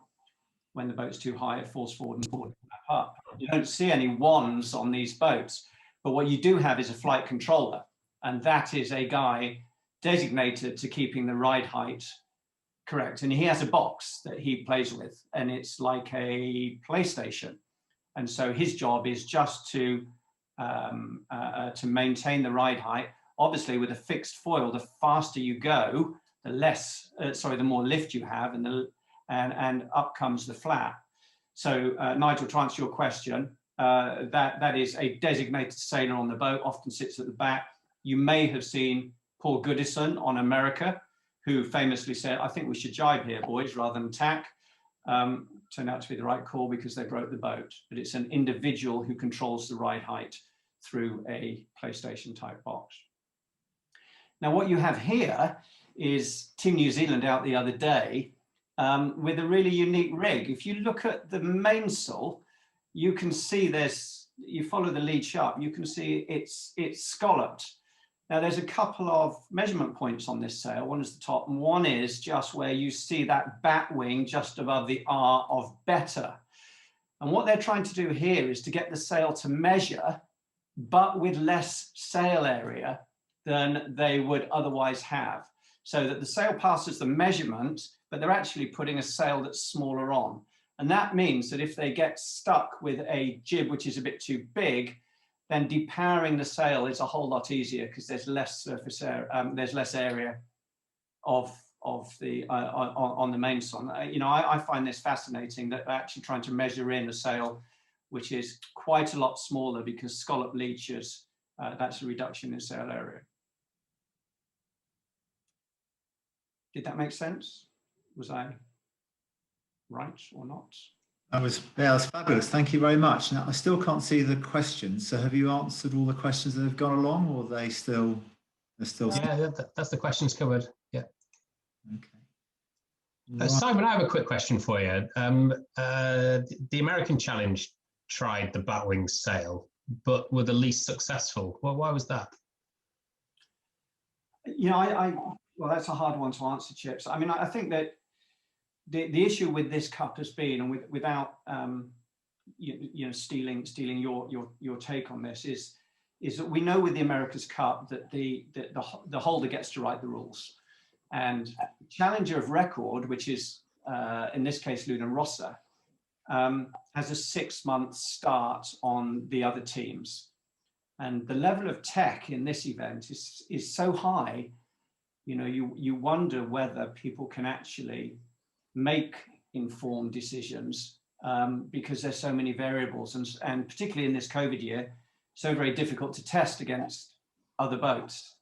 [SPEAKER 7] When the boat's too high, it falls forward and forward up. You don't see any wands on these boats, but what you do have is a flight controller, and that is a guy designated to keeping the ride height correct. And he has a box that he plays with, and it's like a PlayStation. And so his job is just to maintain the ride height. Obviously, with a fixed foil, the faster you go, the more lift you have, and up comes the flap. So Nigel, to answer your question, that is a designated sailor on the boat, often sits at the back. You may have seen Paul Goodison on America, who famously said, I think we should jibe here, boys, rather than tack. Turned out to be the right call because they broke the boat. But it's an individual who controls the ride height through a PlayStation type box. Now, what you have here is Team New Zealand out the other day with a really unique rig. If you look at the mainsail, you can see you follow the lead sharp, you can see it's scalloped. Now, there's a couple of measurement points on this sail. One is the top, and one is just where you see that bat wing just above the R of better. And what they're trying to do here is to get the sail to measure, but with less sail area than they would otherwise have. So that the sail passes the measurement, but they're actually putting a sail that's smaller on. And that means that if they get stuck with a jib which is a bit too big, then depowering the sail is a whole lot easier because there's less surface area, there's less area on the mainsail. You know, I find this fascinating that they're actually trying to measure in a sail which is quite a lot smaller because scallop leeches, that's a reduction in sail area. Did that make sense? Was I right or not?
[SPEAKER 1] That was fabulous. Thank you very much. Now, I still can't see the questions. So have you answered all the questions that have gone along, or are they still?
[SPEAKER 8] Yeah, that's the questions covered. Yeah.
[SPEAKER 1] Okay.
[SPEAKER 8] Simon, I have a quick question for you. The American Challenge tried the batwing sail, but were the least successful. Well, why was that?
[SPEAKER 7] You know, well, that's a hard one to answer, Chips. I mean, I think that the issue with this cup has been, and without you know, stealing your take on this, is that we know with the America's Cup that the holder gets to write the rules, and challenger of record, which is in this case Luna Rossa, has a 6-month start on the other teams, and the level of tech in this event is so high. You know, you wonder whether people can actually make informed decisions because there's so many variables, and particularly in this COVID year, so very difficult to test against other boats.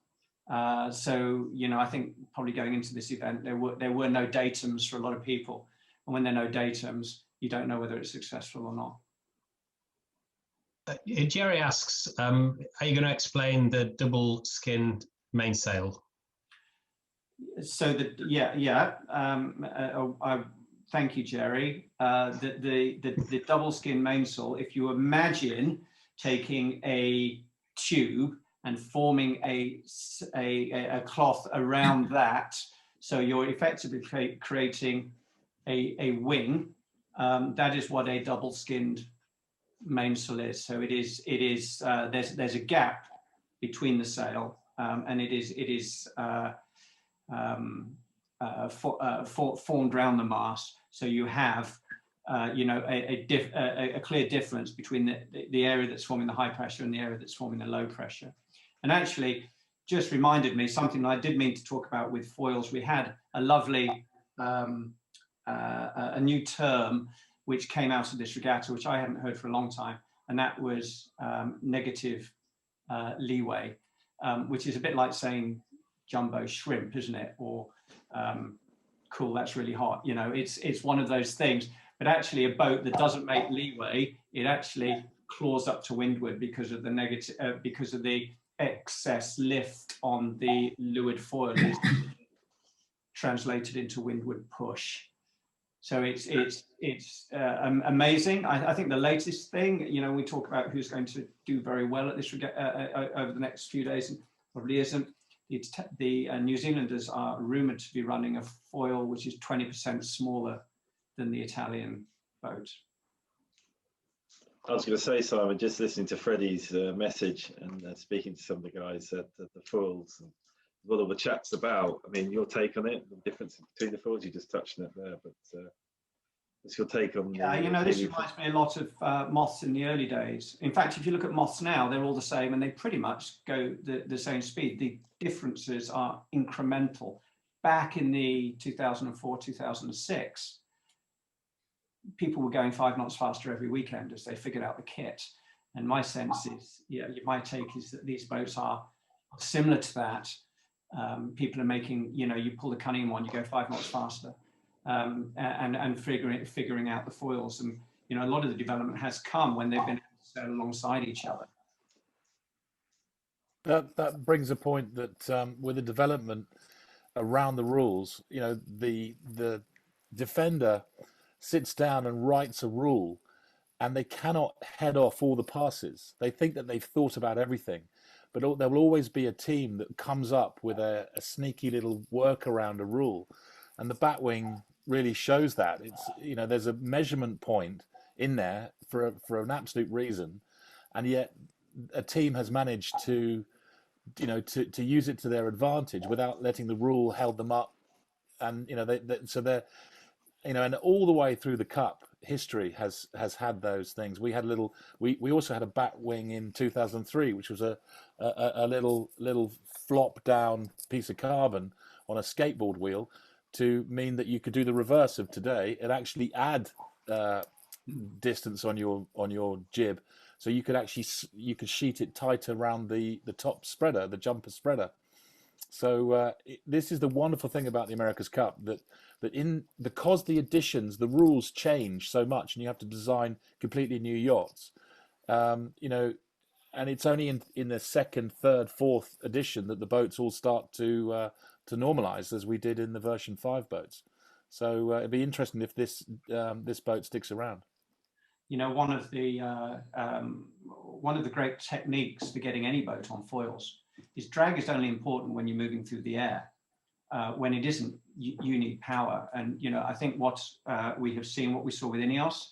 [SPEAKER 7] So, you know, I think probably going into this event, there were no datums for a lot of people. And when there are no datums, you don't know whether it's successful or not.
[SPEAKER 8] Jerry asks, are you going to explain the double skinned mainsail?
[SPEAKER 7] So thank you, Jerry. The double skin mainsail, if you imagine taking a tube and forming a cloth around that, so you're effectively creating a wing. That is what a double skinned mainsail is. So it is there's a gap between the sail, and it is formed around the mast. So you have you know, a clear difference between the area that's forming the high pressure and the area that's forming the low pressure. And actually, just reminded me something I did mean to talk about with foils. We had a lovely a new term which came out of this regatta, which I hadn't heard for a long time, and that was negative leeway, which is a bit like saying jumbo shrimp, isn't it? Or cool, that's really hot. You know, it's one of those things. But actually, a boat that doesn't make leeway, it actually claws up to windward because of the negative, because of the excess lift on the leeward foil is translated into windward push. So it's amazing. I think the latest thing, you know, we talk about who's going to do very well at this over the next few days, and probably isn't. The New Zealanders are rumoured to be running a foil which is 20% smaller than the Italian boat.
[SPEAKER 6] I was going to say, Simon, just listening to Freddie's message and speaking to some of the guys at the foils, and what all the chat's about. I mean, your take on it, the difference between the foils, you just touched on it there, but what's your take on?
[SPEAKER 7] Yeah, you know, this reminds me a lot of moths in the early days. In fact, if you look at moths now, they're all the same and they pretty much go the same speed. The differences are incremental. Back in the 2004, 2006, people were going 5 knots faster every weekend as they figured out the kit. And my sense is, yeah, my take is that these boats are similar to that. People are making, you know, you pull the cunning one, you go 5 knots faster, and figuring out the foils. And, you know, a lot of the development has come when they've been able to sail alongside each other.
[SPEAKER 5] That brings a point that with the development around the rules, you know, the defender sits down and writes a rule, and they cannot head off all the passes. They think that they've thought about everything, but there will always be a team that comes up with a sneaky little workaround a rule, and the batwing really shows that. It's, you know, there's a measurement point in there for an absolute reason, and yet a team has managed to, you know, to use it to their advantage without letting the rule held them up. And, you know, so they're, you know, and all the way through the cup, history has had those things. We had we also had a batwing in 2003, which was a little flop down piece of carbon on a skateboard wheel to mean that you could do the reverse of today and actually add distance on your jib, so you could sheet it tight around the top spreader, the jumper spreader. So this is the wonderful thing about the America's Cup, that because the additions, the rules change so much, and you have to design completely new yachts. You know, and it's only in the second, third, fourth edition that the boats all start to normalize, as we did in the version 5 boats. So it'd be interesting if this this boat sticks around.
[SPEAKER 7] You know, one of the great techniques for getting any boat on foils is drag is only important when you're moving through the air. When it isn't, you need power. And, you know, I think what we have seen, what we saw with INEOS,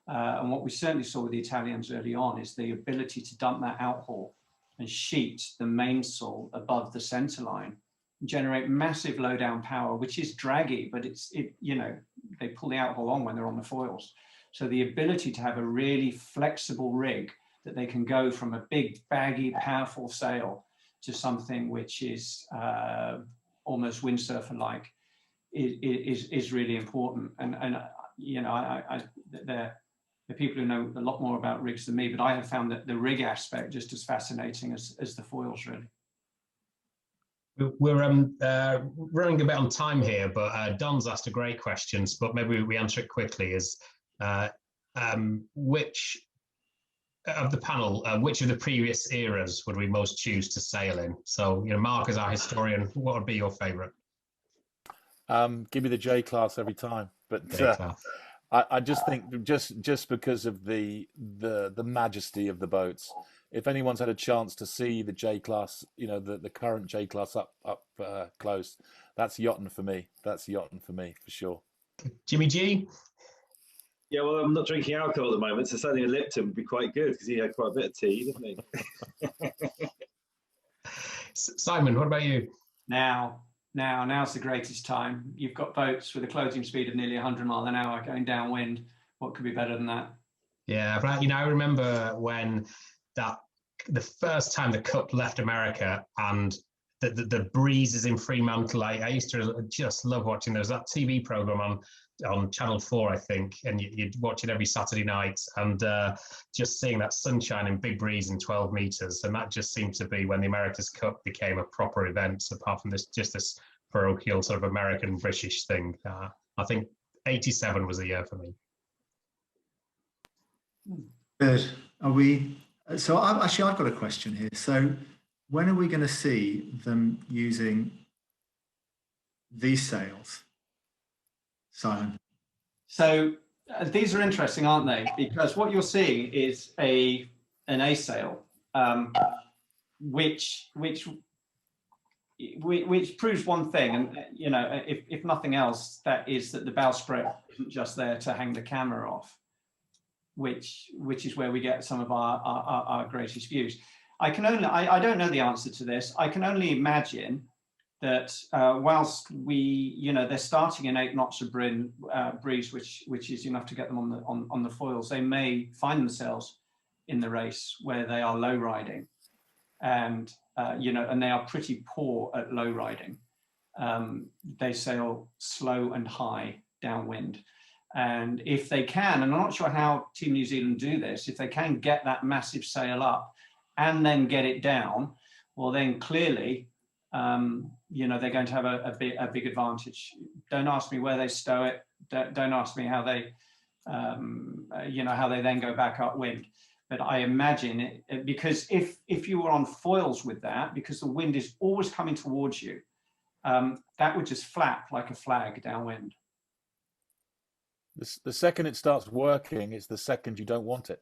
[SPEAKER 7] and what we certainly saw with the Italians early on, is the ability to dump that outhaul and sheet the mainsail above the center line, generate massive low down power, which is draggy, but you know, they pull the outhaul on when they're on the foils. So the ability to have a really flexible rig that they can go from a big, baggy, powerful sail to something which is almost windsurfer-like is really important. And you know, the people who know a lot more about rigs than me, but I have found that the rig aspect just as fascinating as the foils, really.
[SPEAKER 8] We're running a bit on time here, but Don's asked a great question, but maybe we answer it quickly. Is which of the panel, which of the previous eras would we most choose to sail in? So, you know, Mark, as our historian, what would be your favourite?
[SPEAKER 5] Give me the J class every time, but I just think just because of the majesty of the boats. If anyone's had a chance to see the J class, you know, the current J class up close, that's yachting for me. That's yachting for me for sure.
[SPEAKER 8] Jimmy G.
[SPEAKER 6] Yeah, well, I'm not drinking alcohol at the moment, so sailing a Lipton would be quite good because he had quite a bit of tea, didn't he?
[SPEAKER 8] Simon, what about you?
[SPEAKER 7] Now's the greatest time. You've got boats with a closing speed of nearly 100 miles an hour going downwind. What could be better than that?
[SPEAKER 8] Yeah, but you know, I remember when the first time the Cup left America and the breezes in Fremantle. I used to just love watching. There was that TV program on Channel 4, I think, and you'd watch it every Saturday night, and just seeing that sunshine and big breeze in 12 meters, and that just seemed to be when the America's Cup became a proper event, apart from this parochial sort of American British thing. I think 87 was the year for me.
[SPEAKER 1] Good. Are we? So I've got a question here. So when are we going to see them using these sails, Simon?
[SPEAKER 7] So these are interesting, aren't they? Because what you're seeing is an A sail, which proves one thing, and you know, if nothing else, that is that the bowsprit isn't just there to hang the camera off, which is where we get some of our greatest views. I don't know the answer to this. I can only imagine that whilst they're starting in 8 knots of breeze, which is enough to get them on the foils, they may find themselves in the race where they are low riding, and and they are pretty poor at low riding. They sail slow and high downwind, and if they can, and I'm not sure how Team New Zealand do this, if they can get that massive sail up and then get it down, well, then clearly, they're going to have a big advantage. Don't ask me where they stow it. Don't ask me how they, how they then go back upwind. But I imagine it, because if you were on foils with that, because the wind is always coming towards you, that would just flap like a flag downwind.
[SPEAKER 5] The second it starts working is the second you don't want it.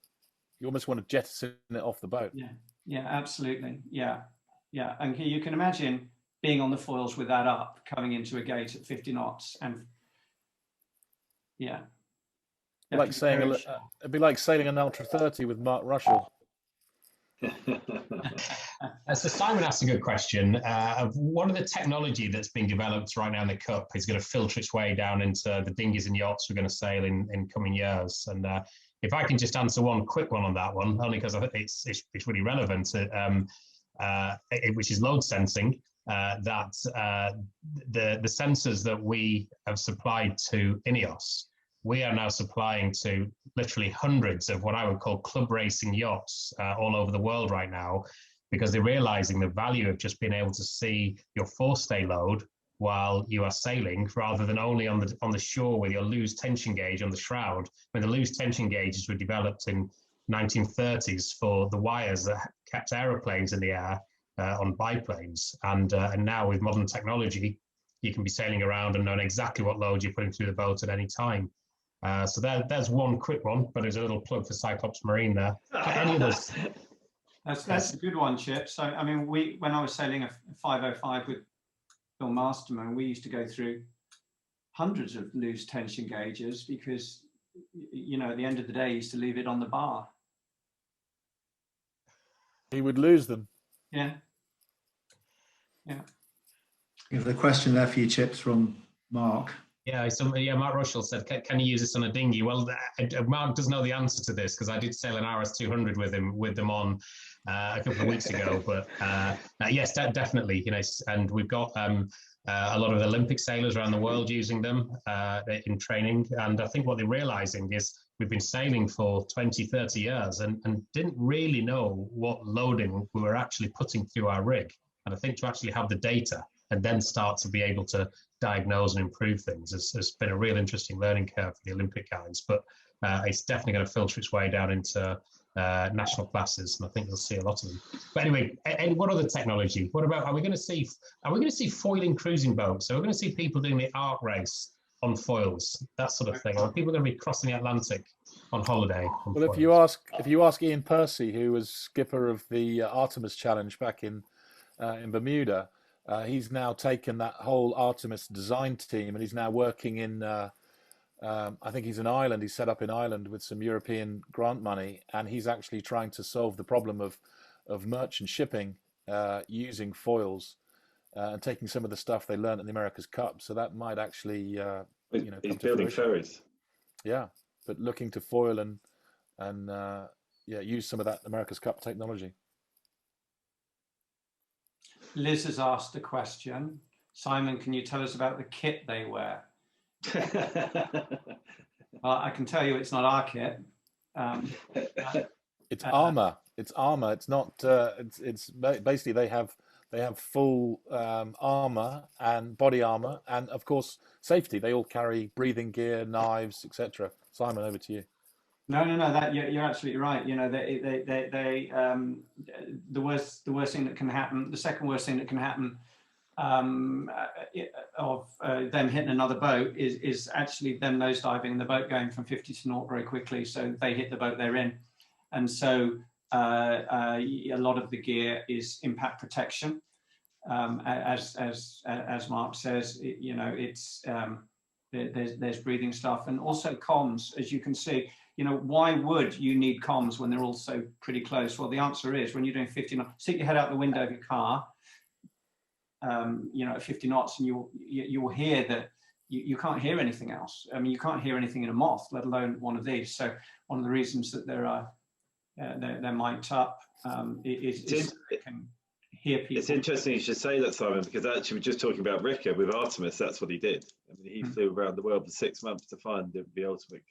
[SPEAKER 5] You almost want to jettison it off the boat.
[SPEAKER 7] Yeah, absolutely. Yeah. And you can imagine being on the foils with that up, coming into a gate at 50 knots, and yeah.
[SPEAKER 5] Like saying it'd be like sailing an Ultra 30 with Mark Russell.
[SPEAKER 8] So Simon asked a good question. One of the technology that's being developed right now in the Cup is going to filter its way down into the dinghies and yachts we're going to sail in coming years. And if I can just answer one quick one on that one, only because I think it's really relevant, which is load sensing. That the sensors that we have supplied to INEOS, we are now supplying to literally hundreds of what I would call club racing yachts all over the world right now, because they're realizing the value of just being able to see your forestay load while you are sailing, rather than only on the shore with your loose tension gauge on the shroud. When the loose tension gauges were developed in 1930s for the wires that kept aeroplanes in the air on biplanes, and now with modern technology, you can be sailing around and knowing exactly what load you're putting through the boat at any time. So there's one quick one, but there's a little plug for Cyclops Marine there. Any others?
[SPEAKER 7] That's a good one, Chip. So, I mean, when I was sailing a 505 with Bill Masterman, we used to go through hundreds of loose tension gauges because, you know, at the end of the day, he used to leave it on the bar.
[SPEAKER 5] He would lose them.
[SPEAKER 7] Yeah. Yeah.
[SPEAKER 1] We have a question there for you, Chips, from Mark.
[SPEAKER 8] Yeah, Mark Rushell said, can you use this on a dinghy? Well, Mark does know the answer to this because I did sail an RS 200 with them on a couple of weeks ago. But yes, definitely, you know, and we've got a lot of Olympic sailors around the world using them in training. And I think what they're realizing is we've been sailing for 20, 30 years and didn't really know what loading we were actually putting through our rig. And I think to actually have the data and then start to be able to diagnose and improve things has been a real interesting learning curve for the Olympic guys. But it's definitely going to filter its way down into national classes, and I think you'll see a lot of them. But anyway, what other technology? What about, are we going to see foiling cruising boats? So we're going to see people doing the arc race on foils, that sort of thing. Or are people going to be crossing the Atlantic on holiday?
[SPEAKER 5] Well, if you ask Ian Percy, who was skipper of the Artemis Challenge back in Bermuda, he's now taken that whole Artemis design team and he's now working in, I think he's in Ireland, he's set up in Ireland with some European grant money, and he's actually trying to solve the problem of merchant shipping using foils and taking some of the stuff they learned in the America's Cup. So that might actually, you know,
[SPEAKER 6] he's building ferries.
[SPEAKER 5] Yeah, but looking to foil and use some of that America's Cup technology.
[SPEAKER 7] Liz has asked a question. Simon, can you tell us about the kit they wear? I can tell you it's not our kit.
[SPEAKER 5] It's armor. It's armor. It's not. It's basically they have full armor and body armor, and of course safety. They all carry breathing gear, knives, etc. Simon, over to you.
[SPEAKER 7] No. That you're absolutely right. You know, the worst thing that can happen. The second worst thing that can happen of them hitting another boat is actually them nosediving and the boat going from 50 to 0 very quickly. So they hit the boat they're in, and so a lot of the gear is impact protection. As Mark says, you know, it's there's breathing stuff and also comms, as you can see. You know, why would you need comms when they're all so pretty close? Well, the answer is when you're doing 50 knots, stick your head out the window of your car, you know, at 50 knots, and you'll hear that you can't hear anything else. I mean, you can't hear anything in a moth, let alone one of these. So one of the reasons that they're mic'd up is they can hear people.
[SPEAKER 6] It's interesting you should say that, Simon, because actually we're just talking about Ricker with Artemis. That's what he did. I mean, he flew around the world for 6 months to find the ultimate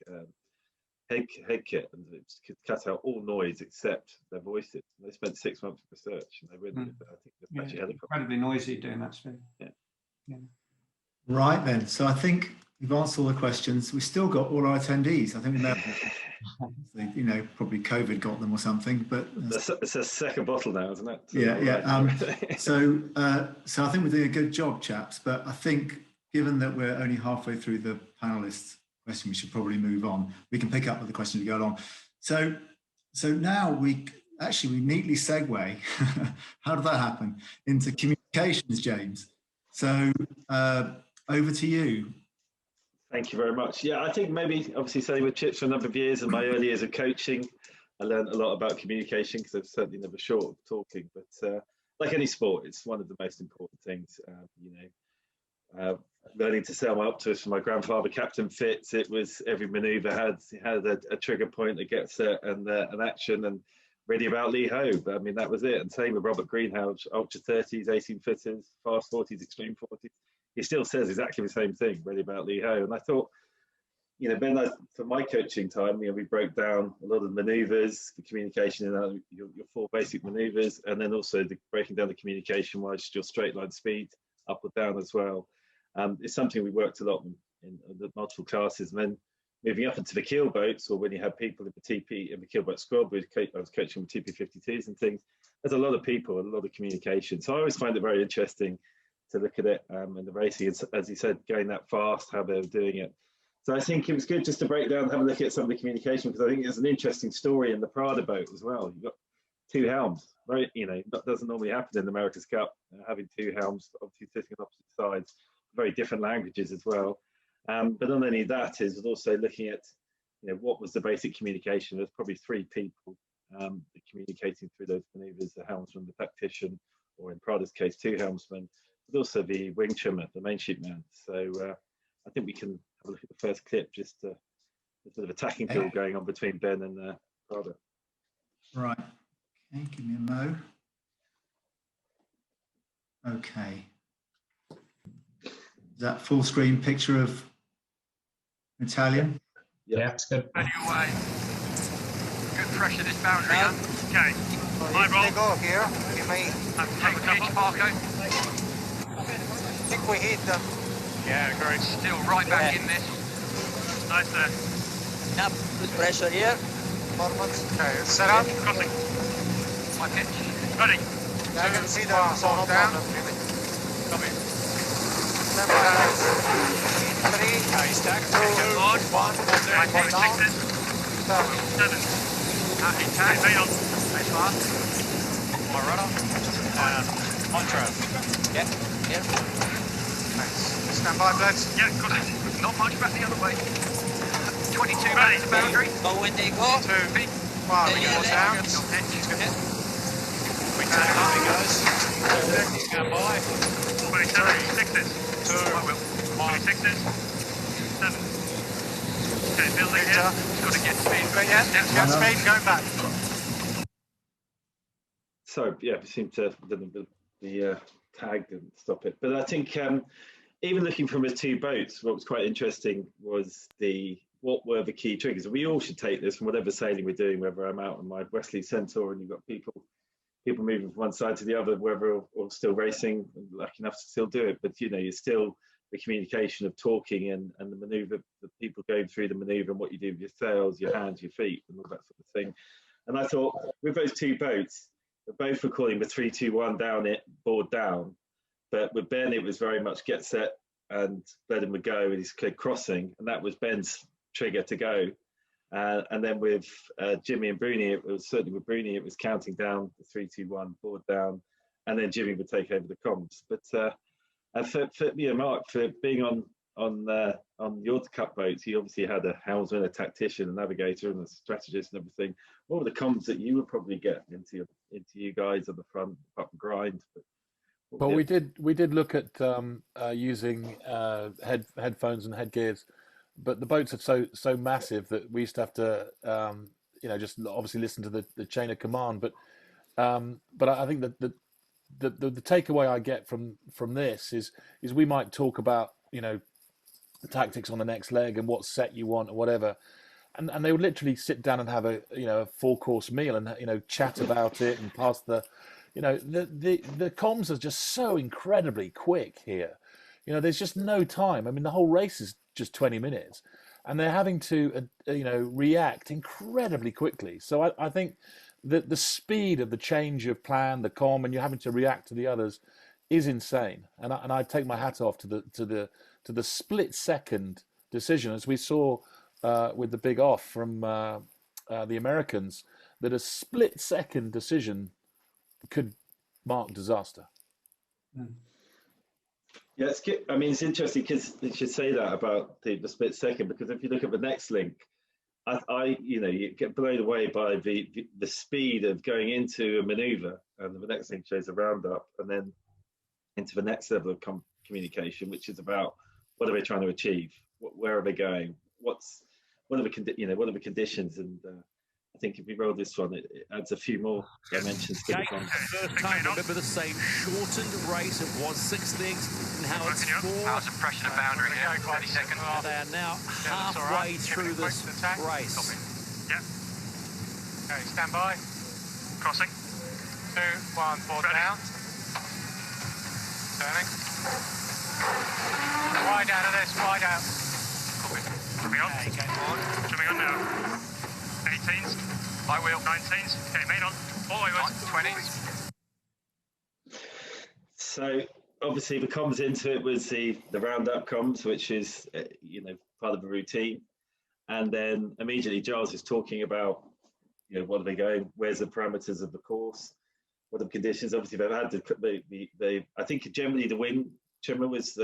[SPEAKER 6] head kit, and it could cut out all noise except their voices. And they spent 6 months of research, and they really, I think, they're actually
[SPEAKER 7] incredibly noisy doing that speed. Yeah.
[SPEAKER 1] Right then, so I think we've answered all the questions. We've still got all our attendees. I think we may have, you know, probably COVID got them or something, but
[SPEAKER 6] it's a second bottle now, isn't it?
[SPEAKER 1] So, so I think we're doing a good job, chaps. But I think, given that we're only halfway through the panelists' question, we should probably move on. We can pick up with the question as we go along. So now we neatly segue. How did that happen? Into communications, James. So over to you.
[SPEAKER 6] Thank you very much. Yeah, I think maybe obviously sailing with Chips for a number of years, and my early years of coaching, I learned a lot about communication because I'm certainly never short of talking. But like any sport, it's one of the most important things. You know, learning to sail my Optus for my grandfather, Captain Fitz, it was every manoeuvre had a trigger point that gets set and an action and ready about lee ho. But I mean, that was it. And same with Robert Greenhouse, Ultra 30s, 18 footers, fast 40s, extreme 40s. He still says exactly the same thing, ready about lee ho. And I thought, you know, Ben, for my coaching time, you know, we broke down a lot of the manoeuvres, the communication in your 4 basic manoeuvres, and then also breaking down the communication wise, your straight line speed, up or down as well. It's something we worked a lot in the multiple classes, and then moving up into the keel boats, or when you have people in the TP in the keel boat squad, I was coaching with TP52s and things. There's a lot of people, a lot of communication. So I always find it very interesting look at it and the racing, as you said, going that fast, how they were doing it. So I think it was good just to break down and have a look at some of the communication, because I think it's an interesting story in the Prada boat as well. You've got 2 helms, right? That doesn't normally happen in the America's Cup, having 2 helms, obviously sitting on opposite sides, very different languages as well. But not only that, is also looking at, what was the basic communication. There's probably 3 people communicating through those maneuvers: the helmsman, the tactician, or in Prada's case, 2 helmsmen, but also the wing trimmer, the main sheet man. So I think we can have a look at the first clip, just a bit of attacking duel going on between Ben and Prada.
[SPEAKER 1] Right. Okay, give me a mo. Okay. Is that full screen picture of Italian?
[SPEAKER 8] Yeah, it's good.
[SPEAKER 11] Anyway, good pressure this boundary. Okay. My roll.
[SPEAKER 14] Go here. We may
[SPEAKER 11] Take a pitch, Marco.
[SPEAKER 14] I think we hit them.
[SPEAKER 11] Yeah, great. Still right back in this. Nice there.
[SPEAKER 14] Up. Good pressure here.
[SPEAKER 11] Okay, set up. Crossing. My pitch. Ready.
[SPEAKER 14] I can see them. So no
[SPEAKER 11] down.
[SPEAKER 14] problem.
[SPEAKER 11] Come in.
[SPEAKER 14] 3.
[SPEAKER 11] Okay, stack. 2, 1. 6 sixes. 7. Okay, made on. Nice fast. My rudder. On track.
[SPEAKER 14] Yeah, here.
[SPEAKER 11] Thanks. Stand by, blades. Yeah, crossing. Not much back the other way. 22 ready. Boundary.
[SPEAKER 14] Go when they go.
[SPEAKER 11] 2 feet. 1. We go down. Your pitch. We turn up, he goes. Stand by. 27 sixes. 2. I will. 26s. 7. Okay, building here. Just got to get speed. Yeah, get speed. Go back.
[SPEAKER 6] So yeah, we seem to the tag didn't stop it. But I think even looking from his 2 boats, what was quite interesting was what were the key triggers. We all should take this from whatever sailing we're doing, whether I'm out on my Wesley Centaur and you've got people moving from one side to the other, whether or still racing, lucky enough to still do it. But you're still the communication of talking and the maneuver, the people going through the maneuver and what you do with your sails, your hands, your feet, and all that sort of thing. And I thought with those 2 boats, both were calling the 3-2-1 down it, board down. But with Ben, it was very much get set and let him go with his clear crossing, and that was Ben's trigger to go. And then with Jimmy and Bruni, it was certainly with Bruni, it was counting down the 3-2-1, board down, and then Jimmy would take over the comms. But for Mark, for being on your Cup boats, you obviously had a helmsman, a tactician, a navigator, and a strategist and everything. What were the comms that you would probably get into you guys on the front, up and grind?
[SPEAKER 5] Well, we did look at using headphones and headgears, but the boats are so massive that we used to have to just obviously listen to the chain of command. But I think that the takeaway I get from this is we might talk about the tactics on the next leg and what set you want or whatever, and they would literally sit down and have a 4-course meal and chat about it and pass the the comms are just so incredibly quick here. There's just no time. I mean, the whole race is just 20 minutes, and they're having to react incredibly quickly. So I think that the speed of the change of plan, the comm, and you're having to react to the others is insane. And I take my hat off to the split second decision, as we saw with the big off from the Americans, that a split second decision could mark disaster.
[SPEAKER 6] Yeah, it's good. I mean, it's interesting because you should say that about the split second, because if you look at the next link, you get blown away by the speed of going into a maneuver, and the next link shows a roundup, and then into the next level of communication, which is about what are they trying to achieve, where are they going, what are the conditions, and I think if we roll this one, it adds a few more dimensions to the comms.
[SPEAKER 15] First time, remember the same shortened race. It was 6 legs, and how it's 4.
[SPEAKER 11] How's the pressure to boundary here? 30 seconds.
[SPEAKER 15] They are now halfway through this race.
[SPEAKER 11] Yeah. Okay, stand by. Crossing. 2, 1, board down. Turning. Wide out of this, wide out. Coming on. Coming on now. 18s. I will. 19s. Okay, main on. All the way on. 20s.
[SPEAKER 6] So obviously the comms into it was the roundup comms, which is part of the routine, and then immediately Giles is talking about what are they going, where's the parameters of the course, what are the conditions. Obviously they've had the I think generally the wing trimmer was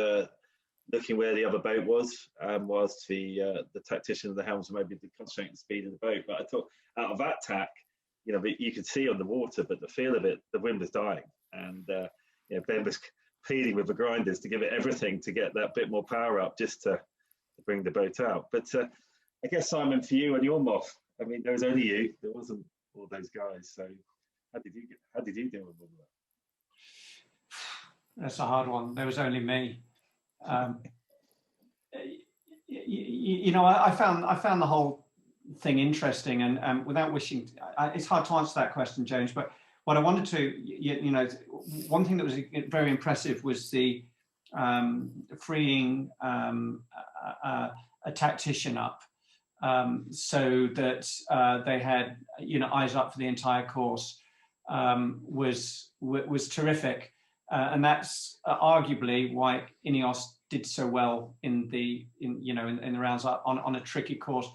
[SPEAKER 6] looking where the other boat was, whilst the tactician of the helms maybe concentrating the speed of the boat. But I thought out of that tack, you could see on the water, but the feel of it, the wind was dying, and Ben was pleading with the grinders to give it everything to get that bit more power up, just to bring the boat out. But I guess, Simon, for you and your moth, I mean, there was only you. There wasn't all those guys. So how did you deal with all that?
[SPEAKER 7] That's a hard one. There was only me. I found the whole thing interesting, and without wishing, it's hard to answer that question, James. But what I wanted to, one thing that was very impressive was the freeing a tactician up, so that they had eyes up for the entire course, was terrific, and that's arguably why INEOS did so well in the rounds on a tricky course.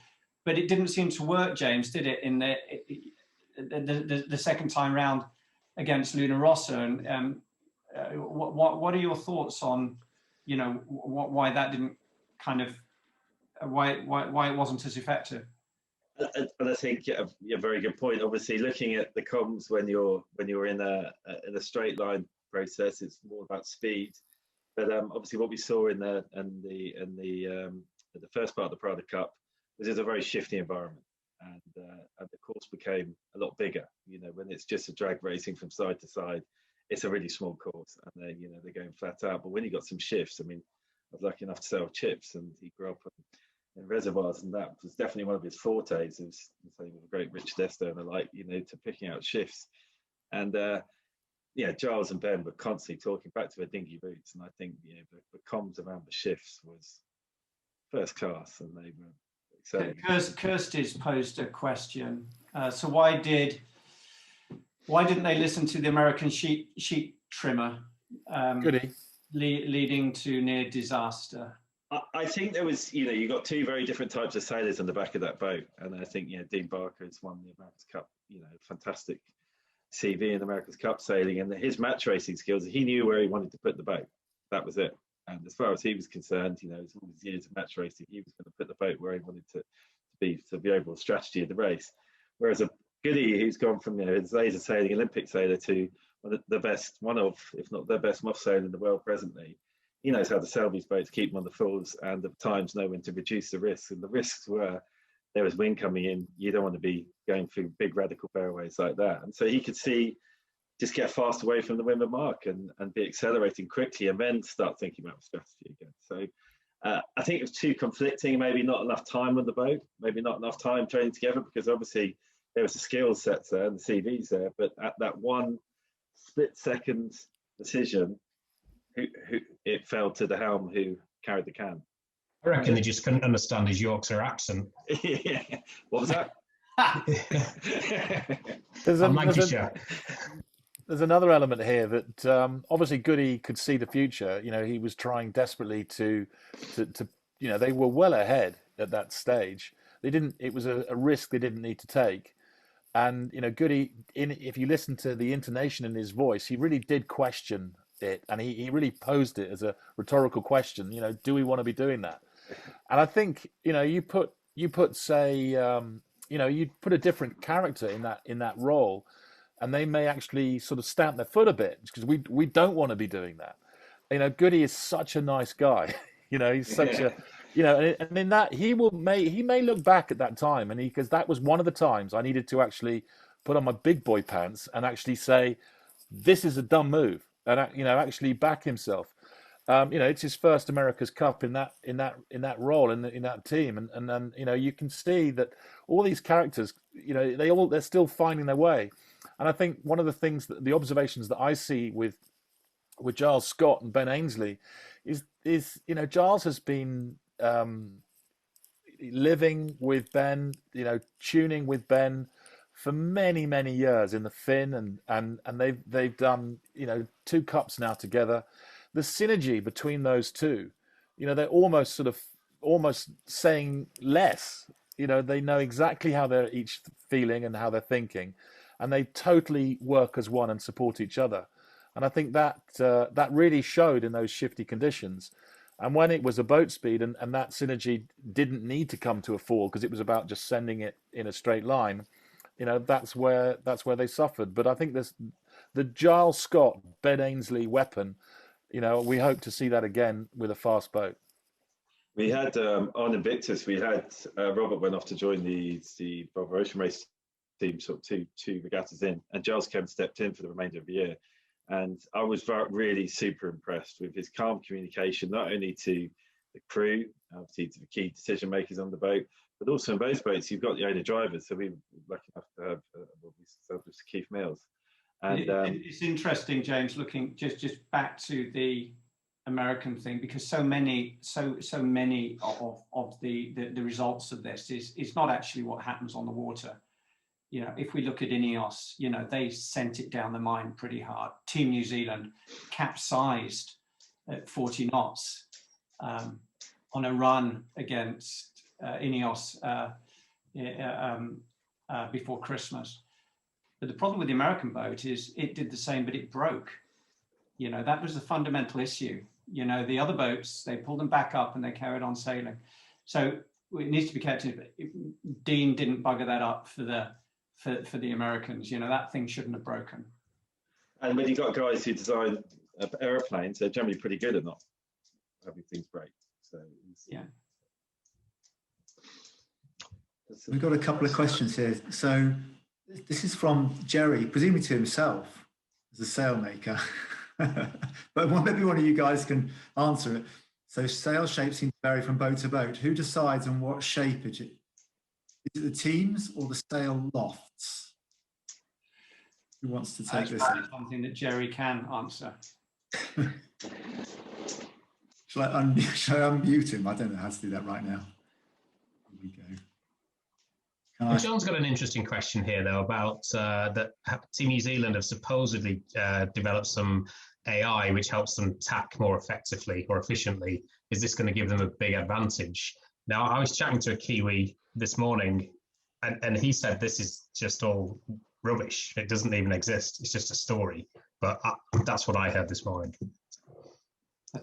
[SPEAKER 7] But it didn't seem to work, James, did it? In the second time round against Luna Rossa, and what are your thoughts on why that didn't why it wasn't as effective?
[SPEAKER 6] And I think a very good point. Obviously, looking at the comms when you're in a straight line process, it's more about speed. But obviously, what we saw in the first part of the Prada Cup was it's a very shifty environment, and the course became a lot bigger. When it's just a drag racing from side to side, it's a really small course, and they're going flat out. But when you got some shifts, I mean, I was lucky enough to sail Chips, and he grew up in reservoirs, and that was definitely one of his fortes. It was with a great Rich Desto and the like, to picking out shifts. And Giles and Ben were constantly talking back to their dinghy boots, and I think the comms around the shifts was first class, and they were exciting.
[SPEAKER 7] Kirsty's posed a question. So why didn't they listen to the American sheet trimmer, leading to near disaster?
[SPEAKER 6] I think there was, you got two very different types of sailors on the back of that boat, and I think Dean Barker has won the America's Cup, fantastic CV in America's Cup sailing, and his match racing skills, he knew where he wanted to put the boat. That was it. And as far as he was concerned, all his years of match racing, he was going to put the boat where he wanted to be, to the overall strategy of the race. Whereas a Goody who's gone from his laser sailing Olympic sailor to one of, if not the best moth sailor in the world presently, he knows how to sail these boats, keep them on the falls, and at times know when to reduce the risks. And the risks were, there was wind coming in. You don't want to be going through big radical fairways like that. And so he could see, just get fast away from the windward mark and be accelerating quickly, and then start thinking about strategy again. So I think it was too conflicting, maybe not enough time on the boat, maybe not enough time training together, because obviously there was the skill sets there and the CVs there, but at that one split second decision, it fell to the helm who carried the can.
[SPEAKER 8] I reckon they just couldn't understand his Yorkshire accent.
[SPEAKER 6] Yeah. What was that?
[SPEAKER 5] There's another element here that obviously Goody could see the future. He was trying desperately to they were well ahead at that stage. It was a risk they didn't need to take. And Goody, if you listen to the intonation in his voice, he really did question it, and he really posed it as a rhetorical question. Do we want to be doing that? And I think you put say you put a different character in that role, and they may actually sort of stamp their foot a bit, because we don't want to be doing that. Goody is such a nice guy. He's such a and in that he may look back at that time, and because that was one of the times I needed to actually put on my big boy pants and actually say, this is a dumb move, and actually back himself. It's his first America's Cup in that role in that team, and then you can see that all these characters, they're still finding their way. And I think one of the things the observations that I see with Giles Scott and Ben Ainsley is Giles has been living with Ben, tuning with Ben for many, many years in the Finn, and they've done 2 cups now together. the synergy between those two, you know, they're almost saying less. You know, they know exactly how they're each feeling and how they're thinking, and they totally work as one and support each other. And I think that that really showed in those shifty conditions. And when it was a boat speed and that synergy didn't need to come to a fall because it was about just sending it in a straight line, you know, that's where they suffered. But I think the Giles Scott, Ben Ainsley weapon, you know, we hope to see that again with a fast boat.
[SPEAKER 6] We had on Invictus, we had Robert went off to join the Volvo Ocean Race team, sort of two regattas in, and Giles Kemp stepped in for the remainder of the year. And I was really super impressed with his calm communication, not only to the crew, obviously to the key decision makers on the boat, but also in both boats, you've got the owner drivers. So we were lucky enough to have Keith Mills. And
[SPEAKER 7] it's interesting, James, looking just back to the American thing, because so many of the results of this is not actually what happens on the water. You know, if we look at INEOS, you know, they sent it down the mine pretty hard. Team New Zealand capsized at 40 knots on a run against INEOS before Christmas. But the problem with the American boat is it did the same, but it broke. You know, that was the fundamental issue. You know, the other boats, they pulled them back up and they carried on sailing. So it needs to be kept in. Dean didn't bugger that up for the Americans. You know, that thing shouldn't have broken.
[SPEAKER 6] And when you've got guys who design aeroplanes, they're generally pretty good at not having things break. So
[SPEAKER 7] yeah.
[SPEAKER 1] We've got a couple of questions here. So this is from Jerry, presumably to himself as a sailmaker. But maybe one of you guys can answer it. So sail shapes seem to vary from boat to boat. Who decides on what shape it is? Is it the teams or the sail lofts? Who wants to take this?
[SPEAKER 7] Something that Jerry can answer.
[SPEAKER 1] Shall I unmute him? I don't know how to do that right now. Here we go.
[SPEAKER 8] Well, John's got an interesting question here, though, about that Team New Zealand have supposedly developed some AI which helps them tack more effectively or efficiently. Is this going to give them a big advantage? Now, I was chatting to a Kiwi this morning, and he said this is just all rubbish. It doesn't even exist. It's just a story. But that's what I heard this morning.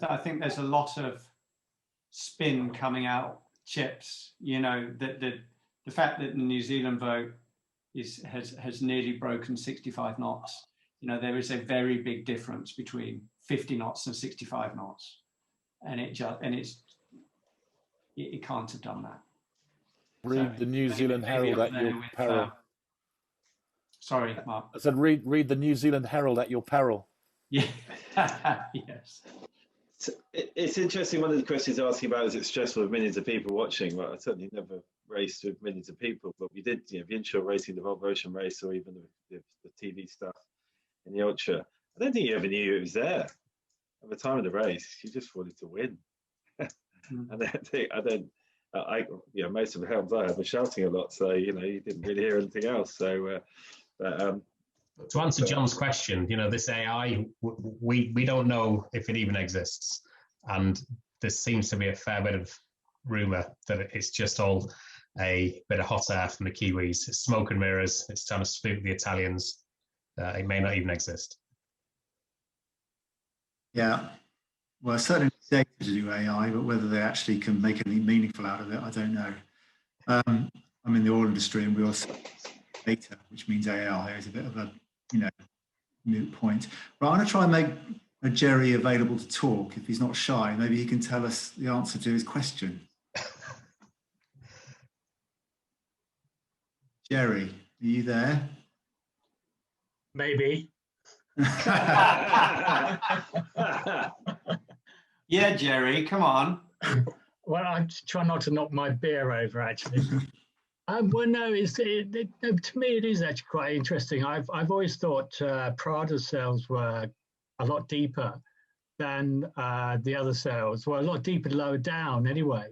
[SPEAKER 7] I think there's a lot of spin coming out, Chips. You know, the fact that the New Zealand boat has nearly broken 65 knots. You know, there is a very big difference between 50 knots and 65 knots, and it can't have done that.
[SPEAKER 5] Read the New Zealand Herald at your peril.
[SPEAKER 7] Sorry, Mark.
[SPEAKER 5] I said read the New Zealand Herald at your peril.
[SPEAKER 7] Yeah. Yes.
[SPEAKER 6] It's interesting. One of the questions asking about is it stressful with millions of people watching? Well, I certainly never raced with millions of people, but we did, you know, the inshore racing, the Volvo Ocean Race, or even the TV stuff in the Ultra. I don't think you ever knew it was there at the time of the race. You just wanted to win. And you know, most of the helms I had were shouting a lot, so you know, you didn't really hear anything else. So,
[SPEAKER 8] to answer John's question, you know, this AI, we don't know if it even exists, and there seems to be a fair bit of rumor that it's just all a bit of hot air from the Kiwis. It's smoke and mirrors. It's trying to spook the Italians. It may not even exist.
[SPEAKER 1] Yeah, well, certainly data to do AI, but whether they actually can make anything meaningful out of it, I don't know. I'm in the oil industry, and we also data, which means AI is a bit of a, you know, moot point. But I'm going to try and make Jerry available to talk if he's not shy. Maybe he can tell us the answer to his question. Jerry, are you there?
[SPEAKER 16] Maybe.
[SPEAKER 7] Yeah, Jerry, come on.
[SPEAKER 16] Well, I'm trying not to knock my beer over, actually. Well, no, to me it is actually quite interesting. I've always thought Prada's sails were a lot deeper than the other sails. Well, a lot deeper lower down anyway.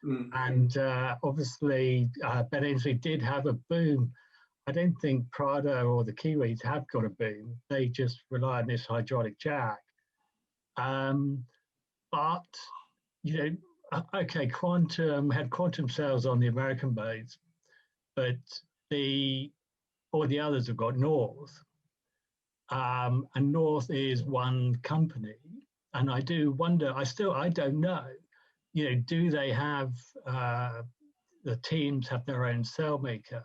[SPEAKER 16] And obviously, Ben Ainsley did have a boom. I don't think Prada or the Kiwis have got a boom. They just rely on this hydraulic jack. But okay, Quantum had Quantum sails on the American boats, but all the others have got North, and North is one company. And I do wonder. I don't know. Do they have the teams have their own sail maker,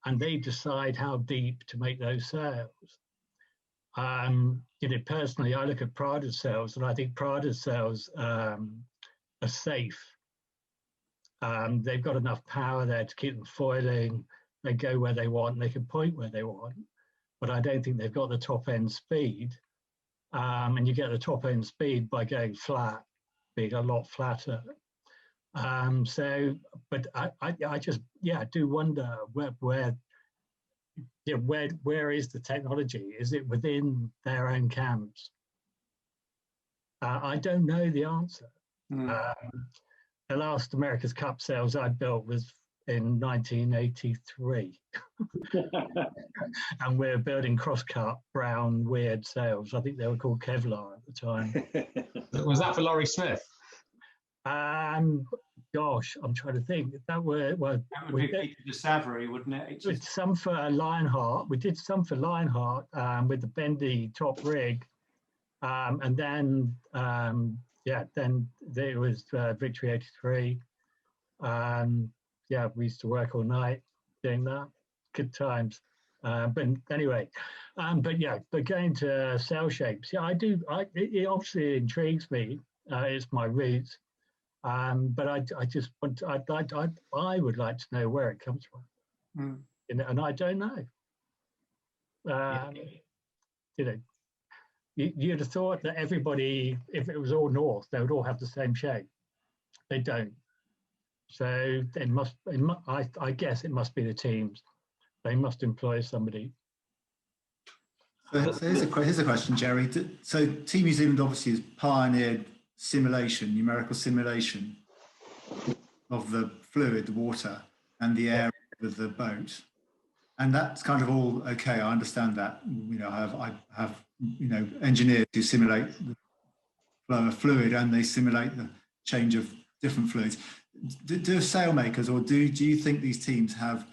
[SPEAKER 16] and they decide how deep to make those sails? Personally, I look at Prada's sails, and I think Prada's sails are safe. They've got enough power there to keep them foiling. They go where they want, and they can point where they want. But I don't think they've got the top end speed. And you get the top end speed by going flat, being a lot flatter. But I just do wonder where is the technology? Is it within their own camps? I don't know the answer. The last America's Cup sails I built was in 1983. And we're building cross-cut brown weird sails. I think they were called Kevlar at the time.
[SPEAKER 8] Was that for Laurie Smith?
[SPEAKER 16] Gosh, I'm trying to think.
[SPEAKER 7] That would be Peter de Savary, wouldn't it?
[SPEAKER 16] Did some for Lionheart. We did some for Lionheart with the bendy top rig, and then then there was Victory 83. We used to work all night doing that. Good times. But anyway, but going to sail shapes, I do. It obviously intrigues me. It's my roots. But I just want. I would like to know where it comes from, and I don't know. You'd have thought that everybody, if it was all North, they would all have the same shape. They don't. So I guess it must be the teams. They must employ somebody.
[SPEAKER 1] So here's a question, Jerry. So Team New Zealand obviously has pioneered simulation, numerical simulation of the fluid, the water, and the air of the boat, and that's kind of all okay. I understand that. I have engineers who simulate the flow of fluid, and they simulate the change of different fluids. Do sail makers, or do you think these teams have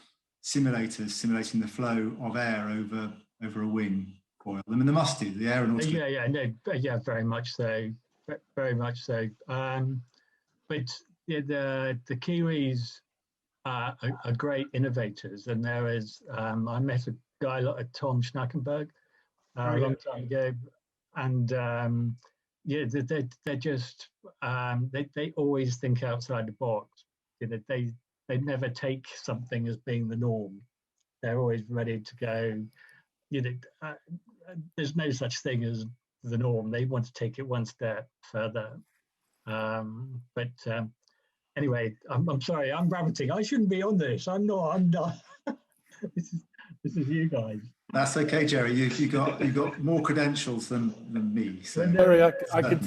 [SPEAKER 1] simulators simulating the flow of air over a wing coil? I mean, they must do the aeronauts.
[SPEAKER 16] Very much so. Very much so. But the Kiwis are great innovators, and there is. I met a guy like Tom Schnackenberg a long time ago, and they're just they always think outside the box. They never take something as being the norm. They're always ready to go. There's no such thing as the norm. They want to take it one step further. Anyway, I'm sorry, I'm rabbiting. I shouldn't be on this. I'm not. This is you guys.
[SPEAKER 1] That's okay, Jerry. You got more credentials than me. So.
[SPEAKER 5] Jerry, I can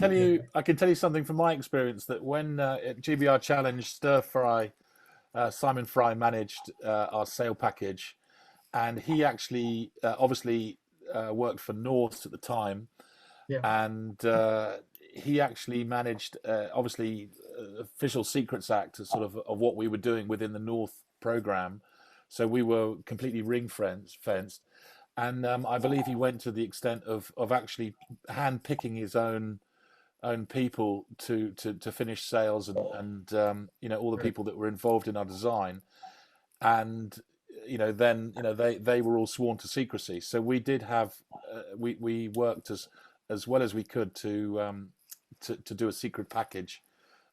[SPEAKER 5] tell you something from my experience, that when at GBR Challenge Stir Fry, Simon Fry managed our sail package, and he actually obviously worked for North at the time. Yeah. And he actually managed, obviously, Official Secrets Act, sort of what we were doing within the North program. So we were completely ring-fenced. And I believe he went to the extent of actually hand-picking his own people to finish sails and all the people that were involved in our design. And they were all sworn to secrecy. So we did have we worked as well as we could to do a secret package,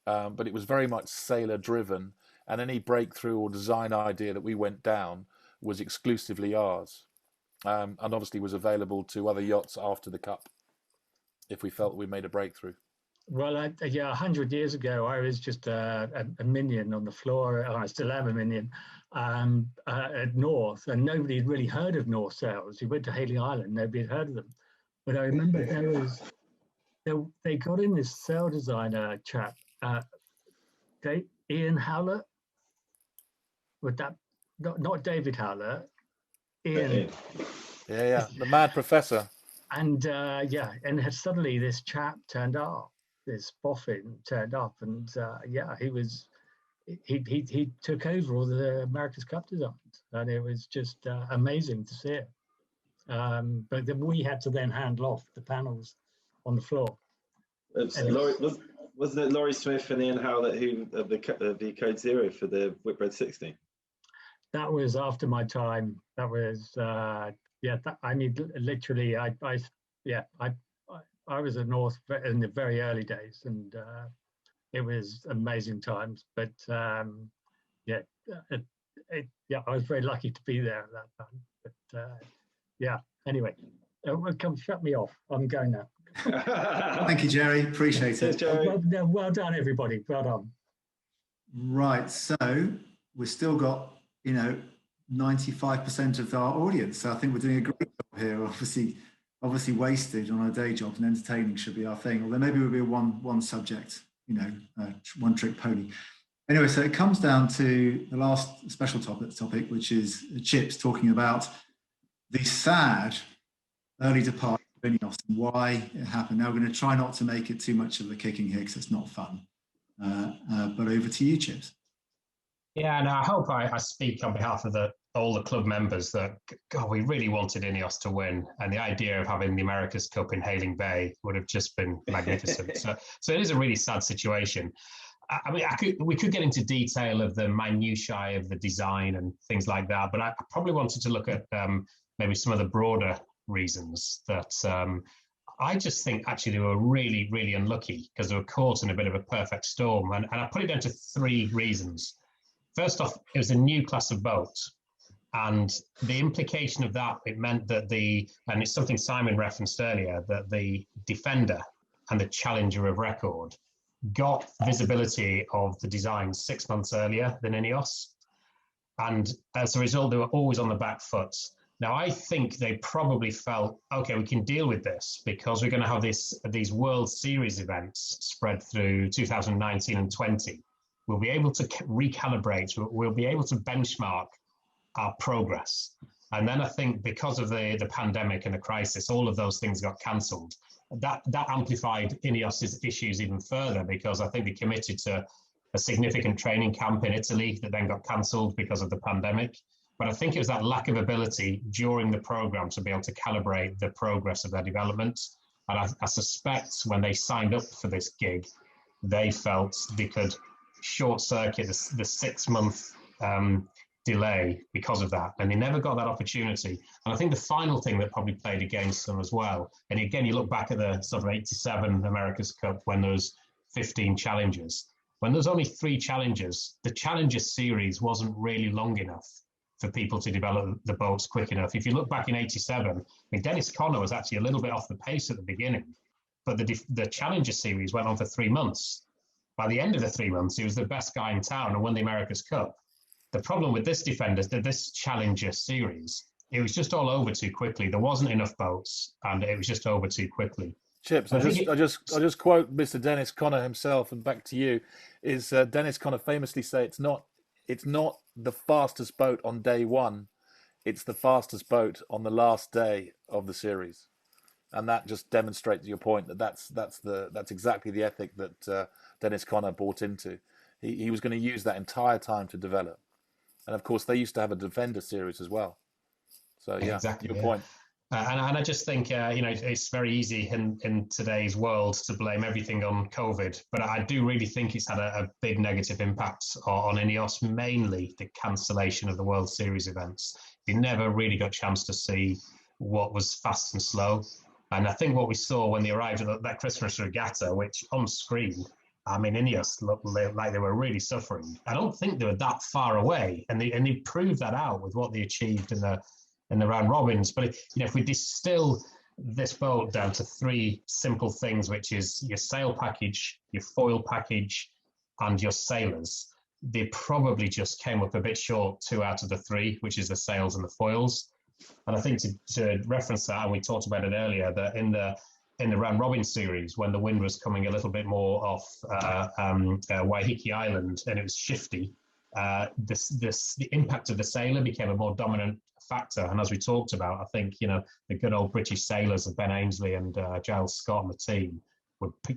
[SPEAKER 5] but it was very much sailor driven, and any breakthrough or design idea that we went down was exclusively ours, and obviously was available to other yachts after the Cup if we felt we made a breakthrough.
[SPEAKER 16] Well, 100 years ago, I was just a minion on the floor. I still am a minion at North, and nobody had really heard of North sails. You went to Hayling Island, nobody had heard of them. But I remember they got in this sail designer chap, Ian Howlett. With that, not David Howlett, Ian.
[SPEAKER 5] Yeah, the Mad Professor.
[SPEAKER 16] And yeah, and suddenly this chap turned up, this boffin turned up, and yeah, he took over all the America's Cup designs, and it was just amazing to see it. But then we had to then handle off the panels on the floor.
[SPEAKER 6] Wasn't it Laurie Smith and Ian Howlett who of the Code Zero for the Whitbread 60?
[SPEAKER 16] That was after my time. That was yeah. I mean, literally, I was at North in the very early days, and it was amazing times. But yeah, yeah, I was very lucky to be there at that time. But yeah, anyway, come shut me off. I'm going now.
[SPEAKER 1] Thank you, Jerry. Appreciate it.
[SPEAKER 16] Well done, everybody. Well done.
[SPEAKER 1] Right, so we've still got 95% of our audience. So I think we're doing a great job here. Obviously wasted on our day jobs, and entertaining should be our thing. Although maybe we'll be a one subject, one trick pony. Anyway, so it comes down to the last special topic, which is Chips talking about the sad early departure of INEOS and why it happened. Now we're going to try not to make it too much of a kicking here because it's not fun. But over to you, Chips.
[SPEAKER 8] Yeah, and I hope I speak on behalf of all the club members that, God, we really wanted INEOS to win, and the idea of having the America's Cup in Hailing Bay would have just been magnificent. So it is a really sad situation. I mean, we could get into detail of the minutiae of the design and things like that, but I probably wanted to look at maybe some of the broader reasons that I just think actually they were really, really unlucky because they were caught in a bit of a perfect storm. And I put it down to 3 reasons. First off, it was a new class of boat. And the implication of that, it meant that and it's something Simon referenced earlier, that the Defender and the Challenger of record got visibility of the design 6 months earlier than INEOS. And as a result, they were always on the back foot. Now, I think they probably felt, okay, we can deal with this because we're going to have these World Series events spread through 2019 and 20. We'll be able to recalibrate, we'll be able to benchmark our progress. And then I think because of the pandemic and the crisis, all of those things got cancelled. That amplified INEOS's issues even further because I think they committed to a significant training camp in Italy that then got cancelled because of the pandemic. But I think it was that lack of ability during the program to be able to calibrate the progress of their development. And I suspect when they signed up for this gig, they felt they could short circuit the 6-month delay because of that. And they never got that opportunity. And I think the final thing that probably played against them as well, and again, you look back at the sort of 87 America's Cup when there was 15 challenges. When there's only 3 challenges, the Challenger series wasn't really long enough for people to develop the boats quick enough. If you look back in 87, I mean, Dennis Conner was actually a little bit off the pace at the beginning, but the Challenger series went on for 3 months. By the end of the 3 months, he was the best guy in town and won the America's Cup. The problem with this Defender, this Challenger series, it was just all over too quickly. There wasn't enough boats, and it was just over too quickly.
[SPEAKER 5] Chips, I just quote Mr. Dennis Conner himself, and back to you. Is Dennis Conner famously say it's not the fastest boat on day 1, it's the fastest boat on the last day of the series, and that just demonstrates your point that's exactly the ethic that Dennis Conner bought into. He was going to use that entire time to develop, and of course they used to have a Defender series as well. So yeah,
[SPEAKER 8] exactly,
[SPEAKER 5] your point.
[SPEAKER 8] And I just think, it's very easy in today's world to blame everything on COVID, but I do really think it's had a big negative impact on INEOS, mainly the cancellation of the World Series events. You never really got a chance to see what was fast and slow. And I think what we saw when they arrived at that Christmas regatta, which on screen, I mean, INEOS looked like they were really suffering. I don't think they were that far away, and they proved that out with what they achieved in the round robins. But if we distill this boat down to 3 simple things, which is your sail package, your foil package, and your sailors, they probably just came up a bit short 2 out of the 3, which is the sails and the foils. And I think to reference that, and we talked about it earlier, that in the round robin series, when the wind was coming a little bit more off Waiheke Island and it was shifty, the impact of the sailor became a more dominant factor. And as we talked about, I think, you know, the good old British sailors of Ben Ainsley and Giles Scott on the team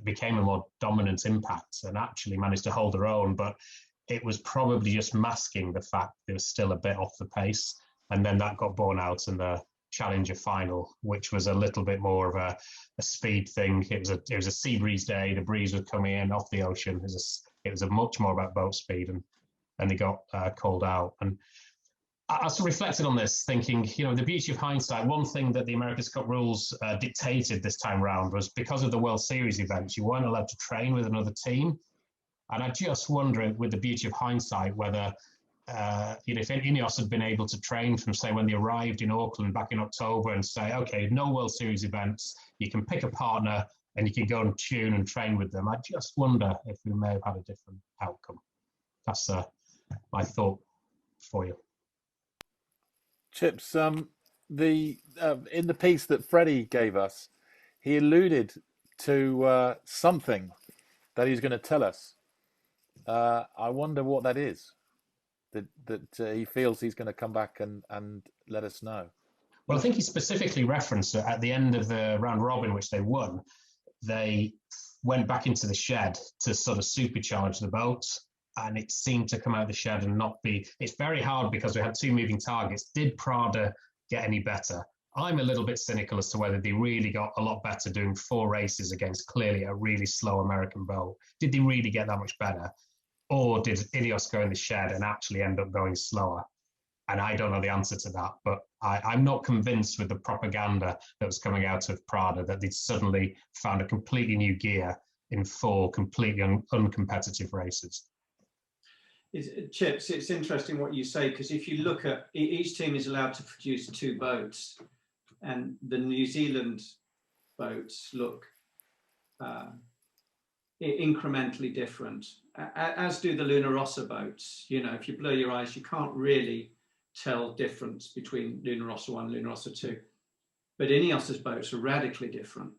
[SPEAKER 8] became a more dominant impact and actually managed to hold their own. But it was probably just masking the fact they were still a bit off the pace. And then that got borne out in the Challenger final, which was a little bit more of a speed thing. It was a sea breeze day. The breeze was coming in off the ocean. It was a much more about boat speed, and they got called out. And I sort of reflected on this, thinking, you know, the beauty of hindsight. One thing that the America's Cup rules dictated this time round was, because of the World Series events, you weren't allowed to train with another team. And I just wonder, with the beauty of hindsight, whether you know, if INEOS had been able to train from, say, when they arrived in Auckland back in October, and say, okay, no World Series events, you can pick a partner and you can go and tune and train with them. I just wonder if we may have had a different outcome. That's my thought for you.
[SPEAKER 5] Chips, in the piece that Freddie gave us, he alluded to something that he's going to tell us. I wonder what that is. That he feels he's going to come back and let us know.
[SPEAKER 8] Well, I think he specifically referenced it at the end of the round robin, which they won. They went back into the shed to sort of supercharge the boat, and it seemed to come out of the shed and not be. It's very hard because we had two moving targets. Did Prada get any better? I'm a little bit cynical as to whether they really got a lot better doing 4 races against clearly a really slow American boat. Did they really get that much better? Or did INEOS go in the shed and actually end up going slower? And I don't know the answer to that, but I'm not convinced with the propaganda that was coming out of Prada that they'd suddenly found a completely new gear in 4 completely uncompetitive races.
[SPEAKER 7] Chips, it's interesting what you say, because if you look at, each team is allowed to produce 2 boats, and the New Zealand boats look incrementally different, as do the Luna Rossa boats. You know, if you blur your eyes, you can't really tell difference between Luna Rossa 1 and Luna Rossa 2. But INEOS's boats are radically different,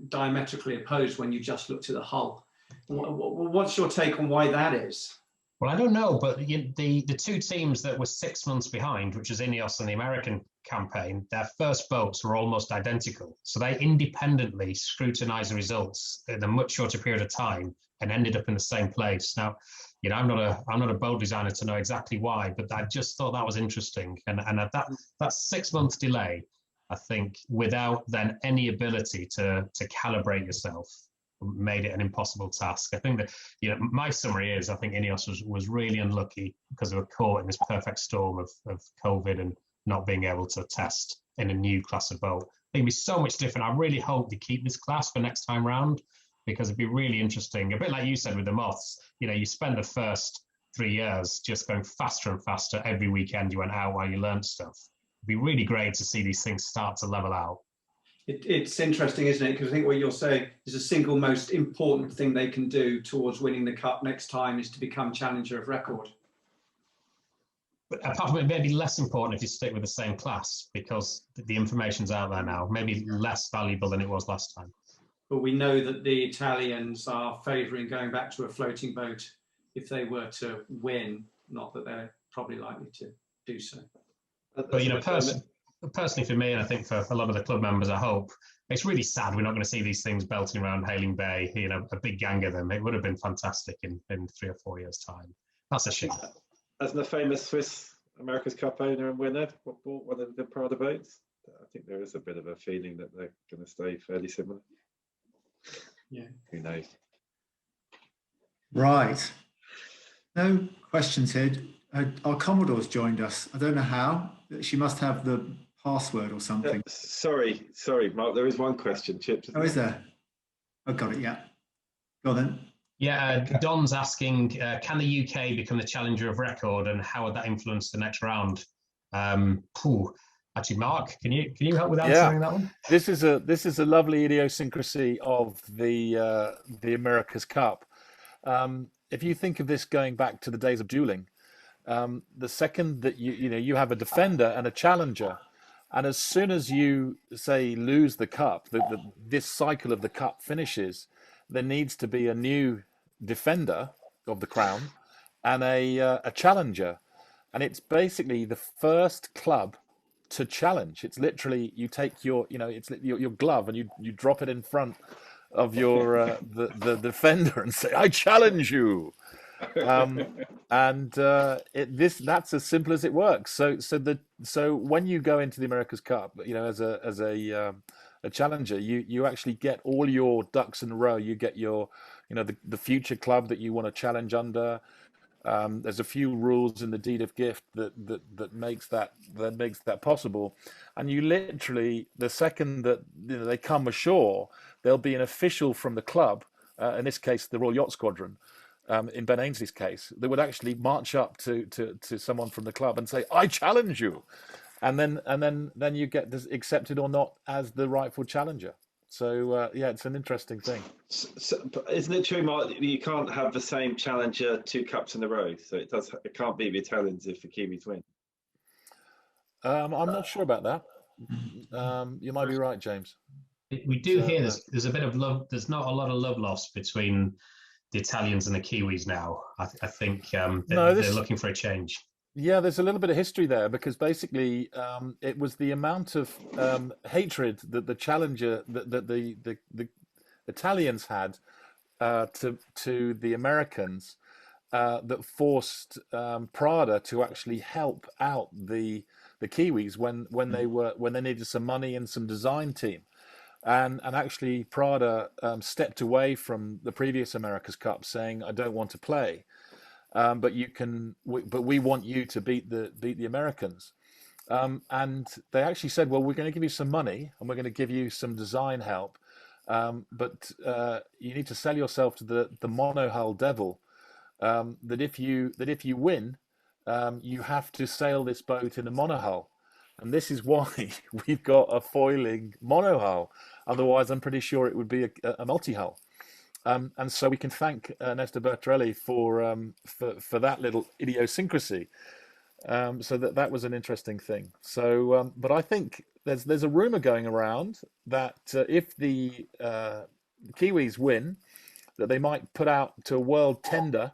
[SPEAKER 7] diametrically opposed when you just look to the hull. What's your take on why that is?
[SPEAKER 8] Well, I don't know, but the 2 teams that were 6 months behind, which was INEOS and the American campaign, their first boats were almost identical. So they independently scrutinized the results in a much shorter period of time and ended up in the same place. Now, you know, I'm not a boat designer to know exactly why, but I just thought that was interesting. And at that 6 month delay, I think, without then any ability to calibrate yourself, made it an impossible task. I think that, you know, my summary is, I think INEOS was really unlucky because they were caught in this perfect storm of COVID and not being able to test in a new class of boat. It'd be so much different. I really hope they keep this class for next time round, because it'd be really interesting. A bit like you said with the Moths, you know, you spend the first 3 years just going faster and faster. Every weekend you went out while you learned stuff. It'd be really great to see these things start to level out.
[SPEAKER 7] It's interesting, isn't it? Because I think what you're saying is the single most important thing they can do towards winning the Cup next time is to become challenger of record.
[SPEAKER 8] But apart from it, maybe less important if you stick with the same class, because the information's out there now. Maybe less valuable than it was last time.
[SPEAKER 7] But we know that the Italians are favouring going back to a floating boat if they were to win. Not that they're probably likely to do so.
[SPEAKER 8] But you know, personally for me, and I think for a lot of the club members, I hope, it's really sad we're not going to see these things belting around Hailing Bay, you know, a big gang of them. It would have been fantastic in 3 or 4 years' time. That's a shame.
[SPEAKER 6] Hasn't the famous Swiss America's Cup owner and winner bought one of the Prada boats? I think there is a bit of a feeling that they're going to stay fairly similar.
[SPEAKER 7] Yeah.
[SPEAKER 6] Who knows?
[SPEAKER 1] Right. No questions here. Our Commodore's joined us. I don't know how. She must have the password or something.
[SPEAKER 6] Sorry, Mark. There is one question, Chips.
[SPEAKER 1] Oh, is there? I got it. Yeah. Go on then.
[SPEAKER 8] Yeah, Don's asking, can the UK become the challenger of record, and how would that influence the next round? Actually, Mark, can you help with answering that one?
[SPEAKER 5] This is a lovely idiosyncrasy of the America's Cup. If you think of this going back to the days of dueling, the second that you have a defender and a challenger, and as soon as you say lose the cup, this cycle of the cup finishes, there needs to be a new defender of the crown and a challenger, and it's basically the first club to challenge. It's literally you take your it's your glove and you drop it in front of your the defender and say, "I challenge you." That's as simple as it works. So when you go into the America's Cup, as a challenger, you actually get all your ducks in a row. You get your the future club that you want to challenge under. There's a few rules in the deed of gift that makes that possible, and you literally, the second that they come ashore, there'll be an official from the club, in this case the Royal Yacht Squadron, in Ben Ainsley's case, that would actually march up to someone from the club and say, "I challenge you," and then you get accepted or not as the rightful challenger. So it's an interesting thing.
[SPEAKER 6] So, isn't it true, Mark, you can't have the same challenger 2 cups in a row? So it can't be the Italians if the Kiwis win.
[SPEAKER 5] I'm not sure about that. You might be right, James.
[SPEAKER 8] We do hear there's a bit of love. There's not a lot of love lost between the Italians and the Kiwis now. I think they're looking for a change.
[SPEAKER 5] Yeah, there's a little bit of history there, because basically it was the amount of hatred that the challenger, that the Italians had to the Americans, that forced Prada to actually help out the Kiwis when they needed some money and some design team. And actually Prada stepped away from the previous America's Cup, saying, "I don't want to play. But we want you to beat the Americans," and they actually said, "Well, we're going to give you some money and we're going to give you some design help, but you need to sell yourself to the monohull devil. That if you win, you have to sail this boat in a monohull, and this is why we've got a foiling monohull. Otherwise, I'm pretty sure it would be a multi-hull." And so we can thank Ernesto Bertorelli for that little idiosyncrasy. So that was an interesting thing. So, but I think there's a rumor going around that if the Kiwis win, that they might put out to a world tender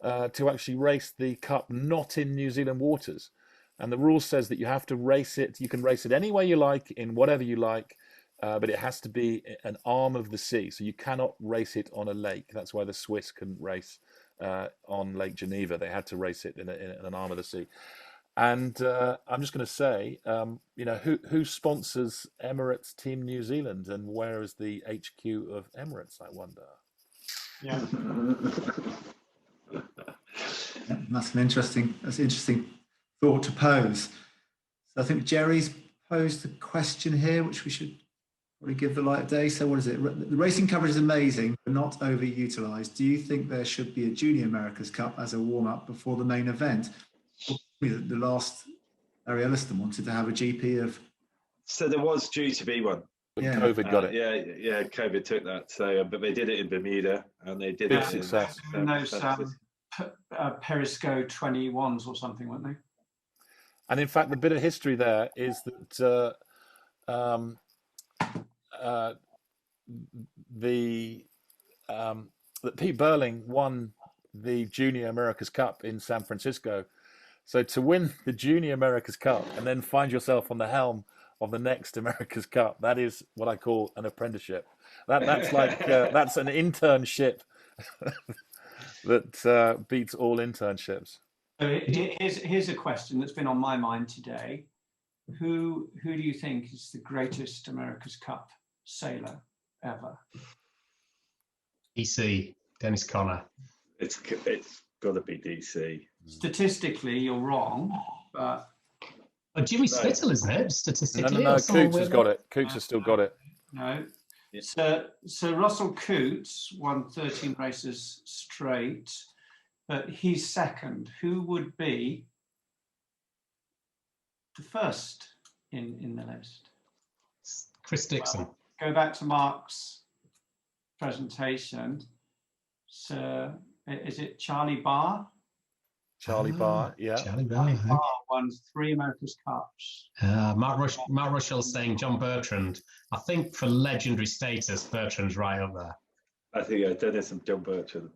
[SPEAKER 5] to actually race the cup not in New Zealand waters. And the rule says that you have to race it. You can race it any way you like, in whatever you like. But it has to be an arm of the sea, so you cannot race it on a lake. That's why the Swiss couldn't race on Lake Geneva. They had to race it in an arm of the sea. And I'm just going to say, who sponsors Emirates Team New Zealand, and where is the HQ of Emirates, I wonder?
[SPEAKER 7] Yeah.
[SPEAKER 1] That's an interesting thought to pose. So I think Jerry's posed a question here, which we should probably give the light of day. So what is it? The racing coverage is amazing, but not overutilised. Do you think there should be a Junior America's Cup as a warm-up before the main event? The last Larry Elliston wanted to have a GP of...
[SPEAKER 6] So there was due to be one.
[SPEAKER 5] But COVID got it.
[SPEAKER 6] Yeah, COVID took that. So, but they did it in Bermuda, and they did it
[SPEAKER 5] success.
[SPEAKER 7] In those Perisco 21s or something, weren't they?
[SPEAKER 5] And in fact, the bit of history there is that that Pete Burling won the Junior America's Cup in San Francisco. So to win the Junior America's Cup and then find yourself on the helm of the next America's Cup, that is what I call an apprenticeship. That's like that's an internship that beats all internships.
[SPEAKER 7] So here's a question that's been on my mind today. Who do you think is the greatest America's Cup sailor ever?
[SPEAKER 8] DC, Dennis Conner.
[SPEAKER 6] It's got to be DC.
[SPEAKER 7] Statistically, you're wrong, but...
[SPEAKER 8] Jimmy Spittle, isn't it? Statistically?
[SPEAKER 5] No, Coots has got it. Coots has still got it.
[SPEAKER 7] No. Yeah. So Russell Coots won 13 races straight, but he's second. Who would be the first in the list?
[SPEAKER 8] Chris Dixon.
[SPEAKER 7] Well, go back to Mark's presentation. So is it Charlie Barr?
[SPEAKER 5] Charlie Barr, yeah.
[SPEAKER 8] Charlie Barr
[SPEAKER 7] won 3 America's Cups.
[SPEAKER 8] Mark Rushell's saying John Bertrand. I think for legendary status, Bertrand's right up there.
[SPEAKER 6] I think Dennis and John Bertrand.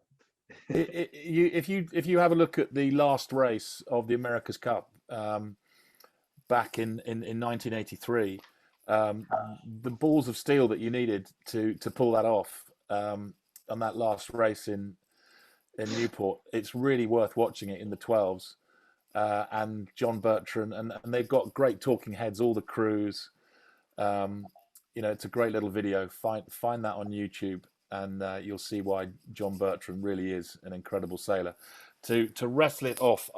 [SPEAKER 5] If you have a look at the last race of the America's Cup back in 1983, the balls of steel that you needed to pull that off on that last race in Newport, it's really worth watching it in the 12s. And John Bertrand, and they've got great talking heads, all the crews. It's a great little video. Find that on YouTube, and you'll see why John Bertrand really is an incredible sailor. To wrestle it off,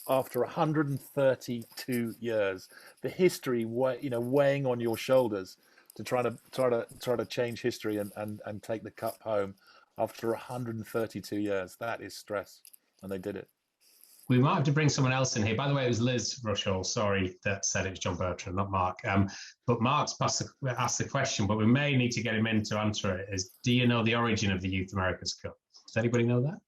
[SPEAKER 5] after 132 years, the history, weighing on your shoulders, to try to change history and take the cup home after 132 years. That is stress, and they did it.
[SPEAKER 8] We might have to bring someone else in here. By the way, it was Liz Rushall, sorry, that said it was John Bertrand, not Mark. But Mark's asked the question, but we may need to get him in to answer it, is, do you know the origin of the Youth America's Cup? Does anybody know that?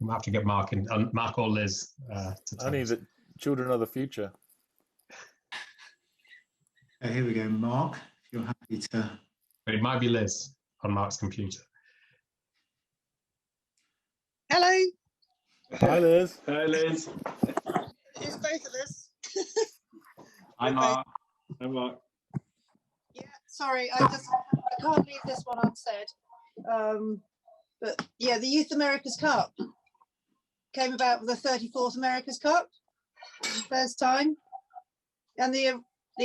[SPEAKER 8] We might have to get Mark in, Mark or Liz to tell
[SPEAKER 5] Only
[SPEAKER 8] us.
[SPEAKER 5] the children of the future.
[SPEAKER 1] Here we go, Mark, if you're happy to.
[SPEAKER 8] But it might be Liz on Mark's computer.
[SPEAKER 17] Hello.
[SPEAKER 5] Hi, Liz.
[SPEAKER 6] Hi, Liz.
[SPEAKER 17] It's both of us.
[SPEAKER 8] Hi, Mark.
[SPEAKER 6] Hi, Mark.
[SPEAKER 17] Yeah, sorry, I can't leave this one unsaid. But yeah, the Youth America's Cup came about with the 34th America's Cup, first time, and the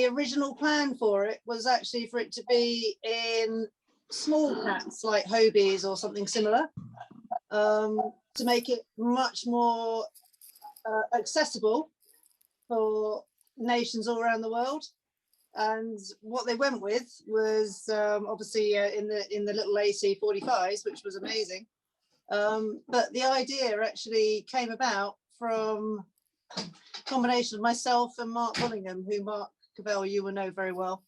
[SPEAKER 17] original plan for it was actually for it to be in small cats like Hobies or something similar. To make it much more accessible for nations all around the world. And what they went with was obviously in the little AC 45s, which was amazing. But the idea actually came about from a combination of myself and Mark Bullingham, who Mark Covell you will know very well.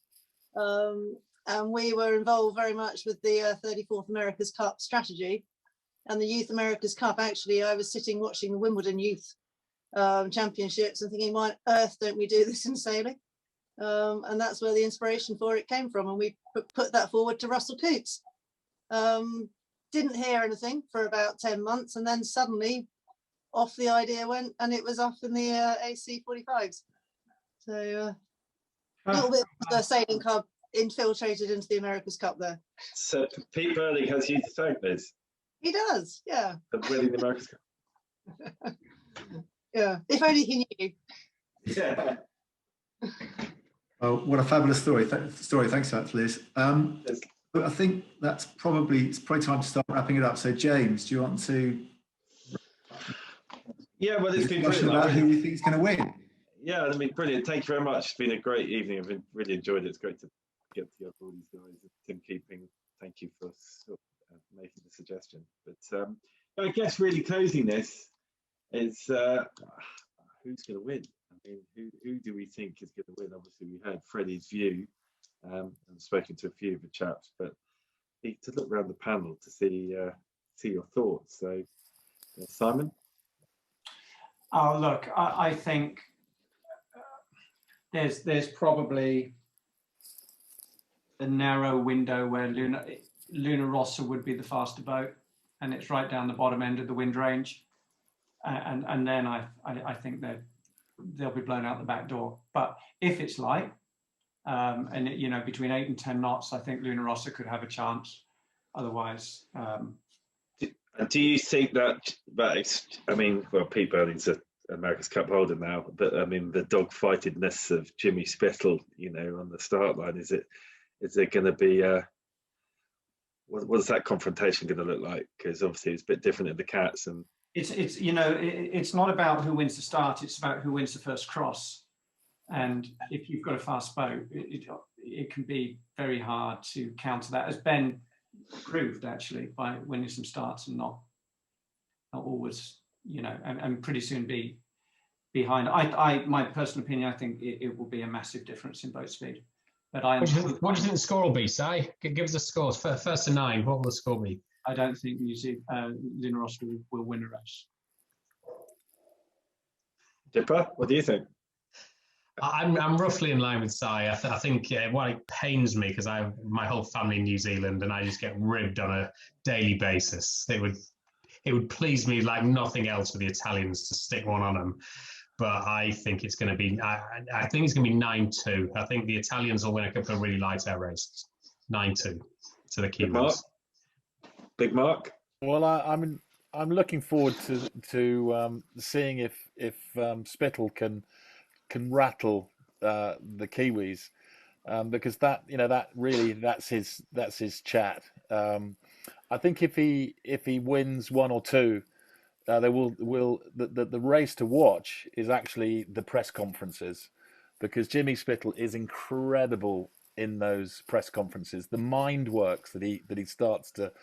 [SPEAKER 17] And we were involved very much with the 34th America's Cup strategy. And the Youth America's Cup, actually, I was sitting watching the Wimbledon Youth Championships and thinking, why on earth don't we do this in sailing? And that's where the inspiration for it came from. And we put that forward to Russell Coutts. Didn't hear anything for about 10 months. And then suddenly off the idea went, and it was off in the AC 45s. So a little bit of the sailing club infiltrated into the America's Cup there.
[SPEAKER 6] So Pete Burley has you to thank, Liz.
[SPEAKER 17] He does, yeah.
[SPEAKER 6] For winning the America's Cup.
[SPEAKER 17] Yeah, if only he knew.
[SPEAKER 6] Yeah.
[SPEAKER 1] Oh, what a fabulous story! Thanks for that, Liz. But I think it's probably time to start wrapping it up. So, James, do you want to?
[SPEAKER 6] Yeah, well, it's been brilliant.
[SPEAKER 1] About who you think is going to win?
[SPEAKER 6] Yeah, I mean, brilliant. Thank you very much. It's been a great evening. I've really enjoyed it. It's great to get together all these guys. Tim Keeping, thank you for making the suggestion. But I guess really closing this is who's going to win? I mean, who do we think is going to win? Obviously, we heard Freddie's view. I've spoken to a few of the chaps, but to look around the panel to see your thoughts. So, Simon?
[SPEAKER 7] Oh, look, I think there's probably a narrow window where Luna Rossa would be the faster boat, and it's right down the bottom end of the wind range, and then I think they'll be blown out the back door. But if it's light, and between 8 and 10 knots, I think Luna Rossa could have a chance. Otherwise,
[SPEAKER 6] do you think that I mean, well, Pete Burley's an America's Cup holder now, but I mean, the dogfightedness of Jimmy Spittle, on the start line, is there going to be what's that confrontation going to look like? Because obviously it's a bit different in the cats, and
[SPEAKER 7] it's not about who wins the start; it's about who wins the first cross. And if you've got a fast boat, it can be very hard to counter that, as Ben proved actually by winning some starts and not always, and pretty soon be behind. My personal opinion, I think it will be a massive difference in boat speed. But
[SPEAKER 8] what do you think the score will be, Si? Give us the scores. First to 9, what will the score be?
[SPEAKER 7] I don't think Luna Rossa will win a race.
[SPEAKER 6] Dipper, what do you think?
[SPEAKER 8] I'm roughly in line with Si. I think what it pains me, because I have my whole family in New Zealand and I just get ribbed on a daily basis. it would please me like nothing else for the Italians to stick one on them. But I think it's going to be, I think it's going to be 9-2. I think the Italians will win a couple of really light air races. 9-2 to the Kiwis.
[SPEAKER 6] Big Mark.
[SPEAKER 5] Well, I'm looking forward to seeing if Spittle can rattle the Kiwis, because that's his chat. I think if he wins one or two, the race to watch is actually the press conferences, because Jimmy Spittle is incredible in those press conferences. The mind works that he starts to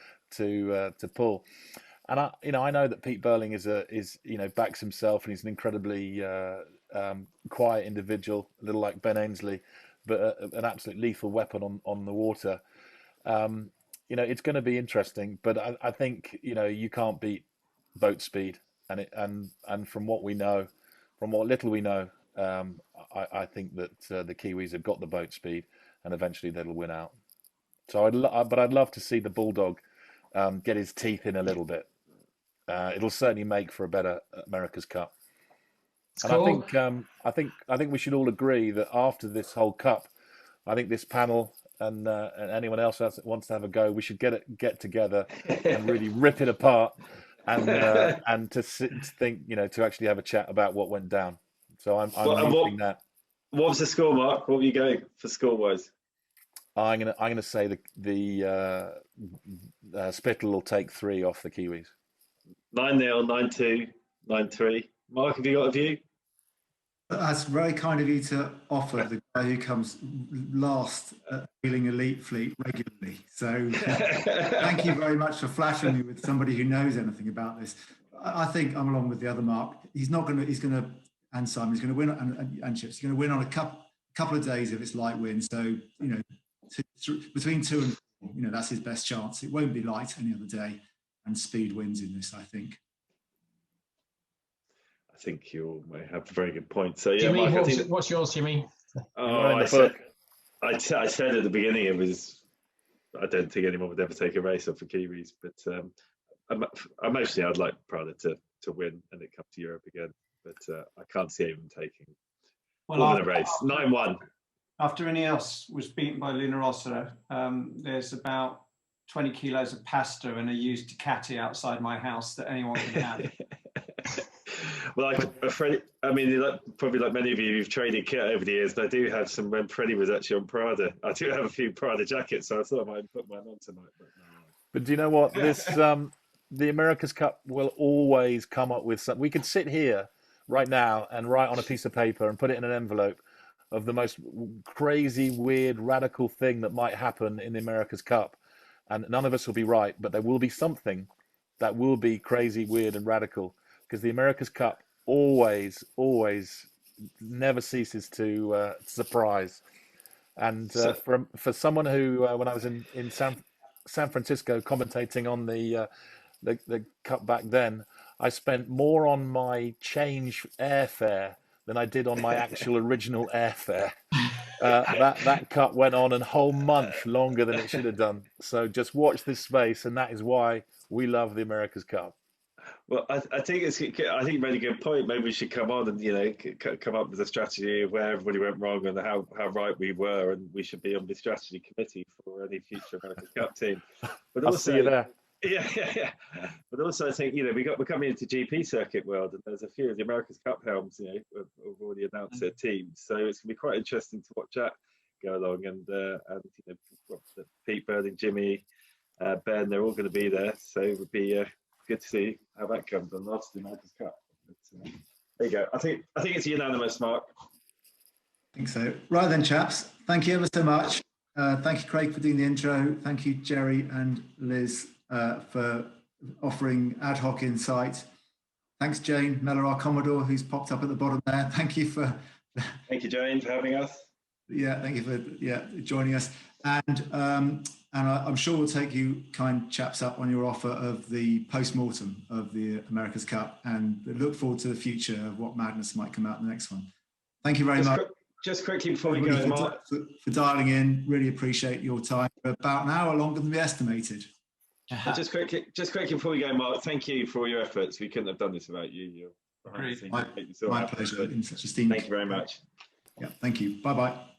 [SPEAKER 5] pull, and I know that Pete Burling is backs himself, and he's an incredibly quiet individual, a little like Ben Ainsley, but an absolute lethal weapon on the water. It's going to be interesting, but I think you can't beat boat speed, and from what little we know, I think that the Kiwis have got the boat speed, and eventually they'll win out. So I'd love to see the Bulldog get his teeth in a little bit. It'll certainly make for a better America's Cup. And cool. I think we should all agree that after this whole Cup, I think this panel and anyone else that wants to have a go, we should get together and really rip it apart, and to think, to actually have a chat about what went down. So I'm using that.
[SPEAKER 6] What was the score, Mark? What were you going for score-wise?
[SPEAKER 5] I'm gonna say the Spittle will take 3 off the Kiwis.
[SPEAKER 6] 9-0, 9-2, 9-3. Mark, have you got a view?
[SPEAKER 1] That's very kind of you to offer the guy who comes last at Sailing Elite Fleet regularly. So thank you very much for flattering me with somebody who knows anything about this. I think I'm along with the other Mark. He's going to win, and Chips, he's going to win on a couple of days if it's light wind. So, between 2 and 4, that's his best chance. It won't be light any other day, and speed wins in this, I think.
[SPEAKER 6] I think you may have a very good point. So, yeah,
[SPEAKER 8] Jimmy,
[SPEAKER 6] Mark,
[SPEAKER 8] what's yours, Jimmy?
[SPEAKER 6] I said at the beginning I don't think anyone would ever take a race off for Kiwis, but emotionally I'd like Prada to win and it come to Europe again, but I can't see anyone taking a race. 9-1.
[SPEAKER 7] After INEOS was beaten by Luna Rossa, there's about 20 kilos of pasta and a used Ducati outside my house that anyone can have.
[SPEAKER 6] Well, probably like many of you who've traded kit over the years, I do have some when Freddie was actually on Prada. I do have a few Prada jackets, so I thought I might put mine on tonight.
[SPEAKER 5] But do you know what? This the America's Cup will always come up with something. We could sit here right now and write on a piece of paper and put it in an envelope of the most crazy, weird, radical thing that might happen in the America's Cup, and none of us will be right, but there will be something that will be crazy, weird, and radical. Because the America's Cup always never ceases to surprise. And for someone who, when I was in San Francisco commentating on the Cup back then, I spent more on my change airfare than I did on my actual original airfare. That Cup went on a whole month longer than it should have done. So just watch this space, and that is why we love the America's Cup.
[SPEAKER 6] Well, I think you made a good point. Maybe we should come on and come up with a strategy of where everybody went wrong and how right we were, and we should be on the strategy committee for any future America's Cup team. But
[SPEAKER 5] I'll see you there.
[SPEAKER 6] Yeah. But also, I think we're coming into GP circuit world, and there's a few of the America's Cup helms, have already announced their teams, so it's gonna be quite interesting to watch that go along. And Pete Burling, Jimmy, Ben, they're all going to be there, so it would be good to see how that comes on after the America's Cup. But, there you go. I think it's unanimous, Mark.
[SPEAKER 1] I think so. Right then, chaps. Thank you ever so much. Thank you, Craig, for doing the intro. Thank you, Jerry and Liz, for offering ad hoc insight. Thanks, Jane Mellor, our Commodore, who's popped up at the bottom there. Thank you,
[SPEAKER 6] Jane, for having us.
[SPEAKER 1] Yeah, thank you for joining us. And I'm sure we'll take you kind chaps up on your offer of the post-mortem of the America's Cup, and look forward to the future of what madness might come out in the next one. Thank you very much.
[SPEAKER 6] Just quickly before we go, Mark,
[SPEAKER 1] for dialing in. Really appreciate your time. About an hour longer than we estimated.
[SPEAKER 6] Just quickly before we go, Mark, thank you for all your efforts. We couldn't have done this without you.
[SPEAKER 1] My pleasure. In such esteemed.
[SPEAKER 6] Thank you very much.
[SPEAKER 1] Yeah, thank you. Bye-bye.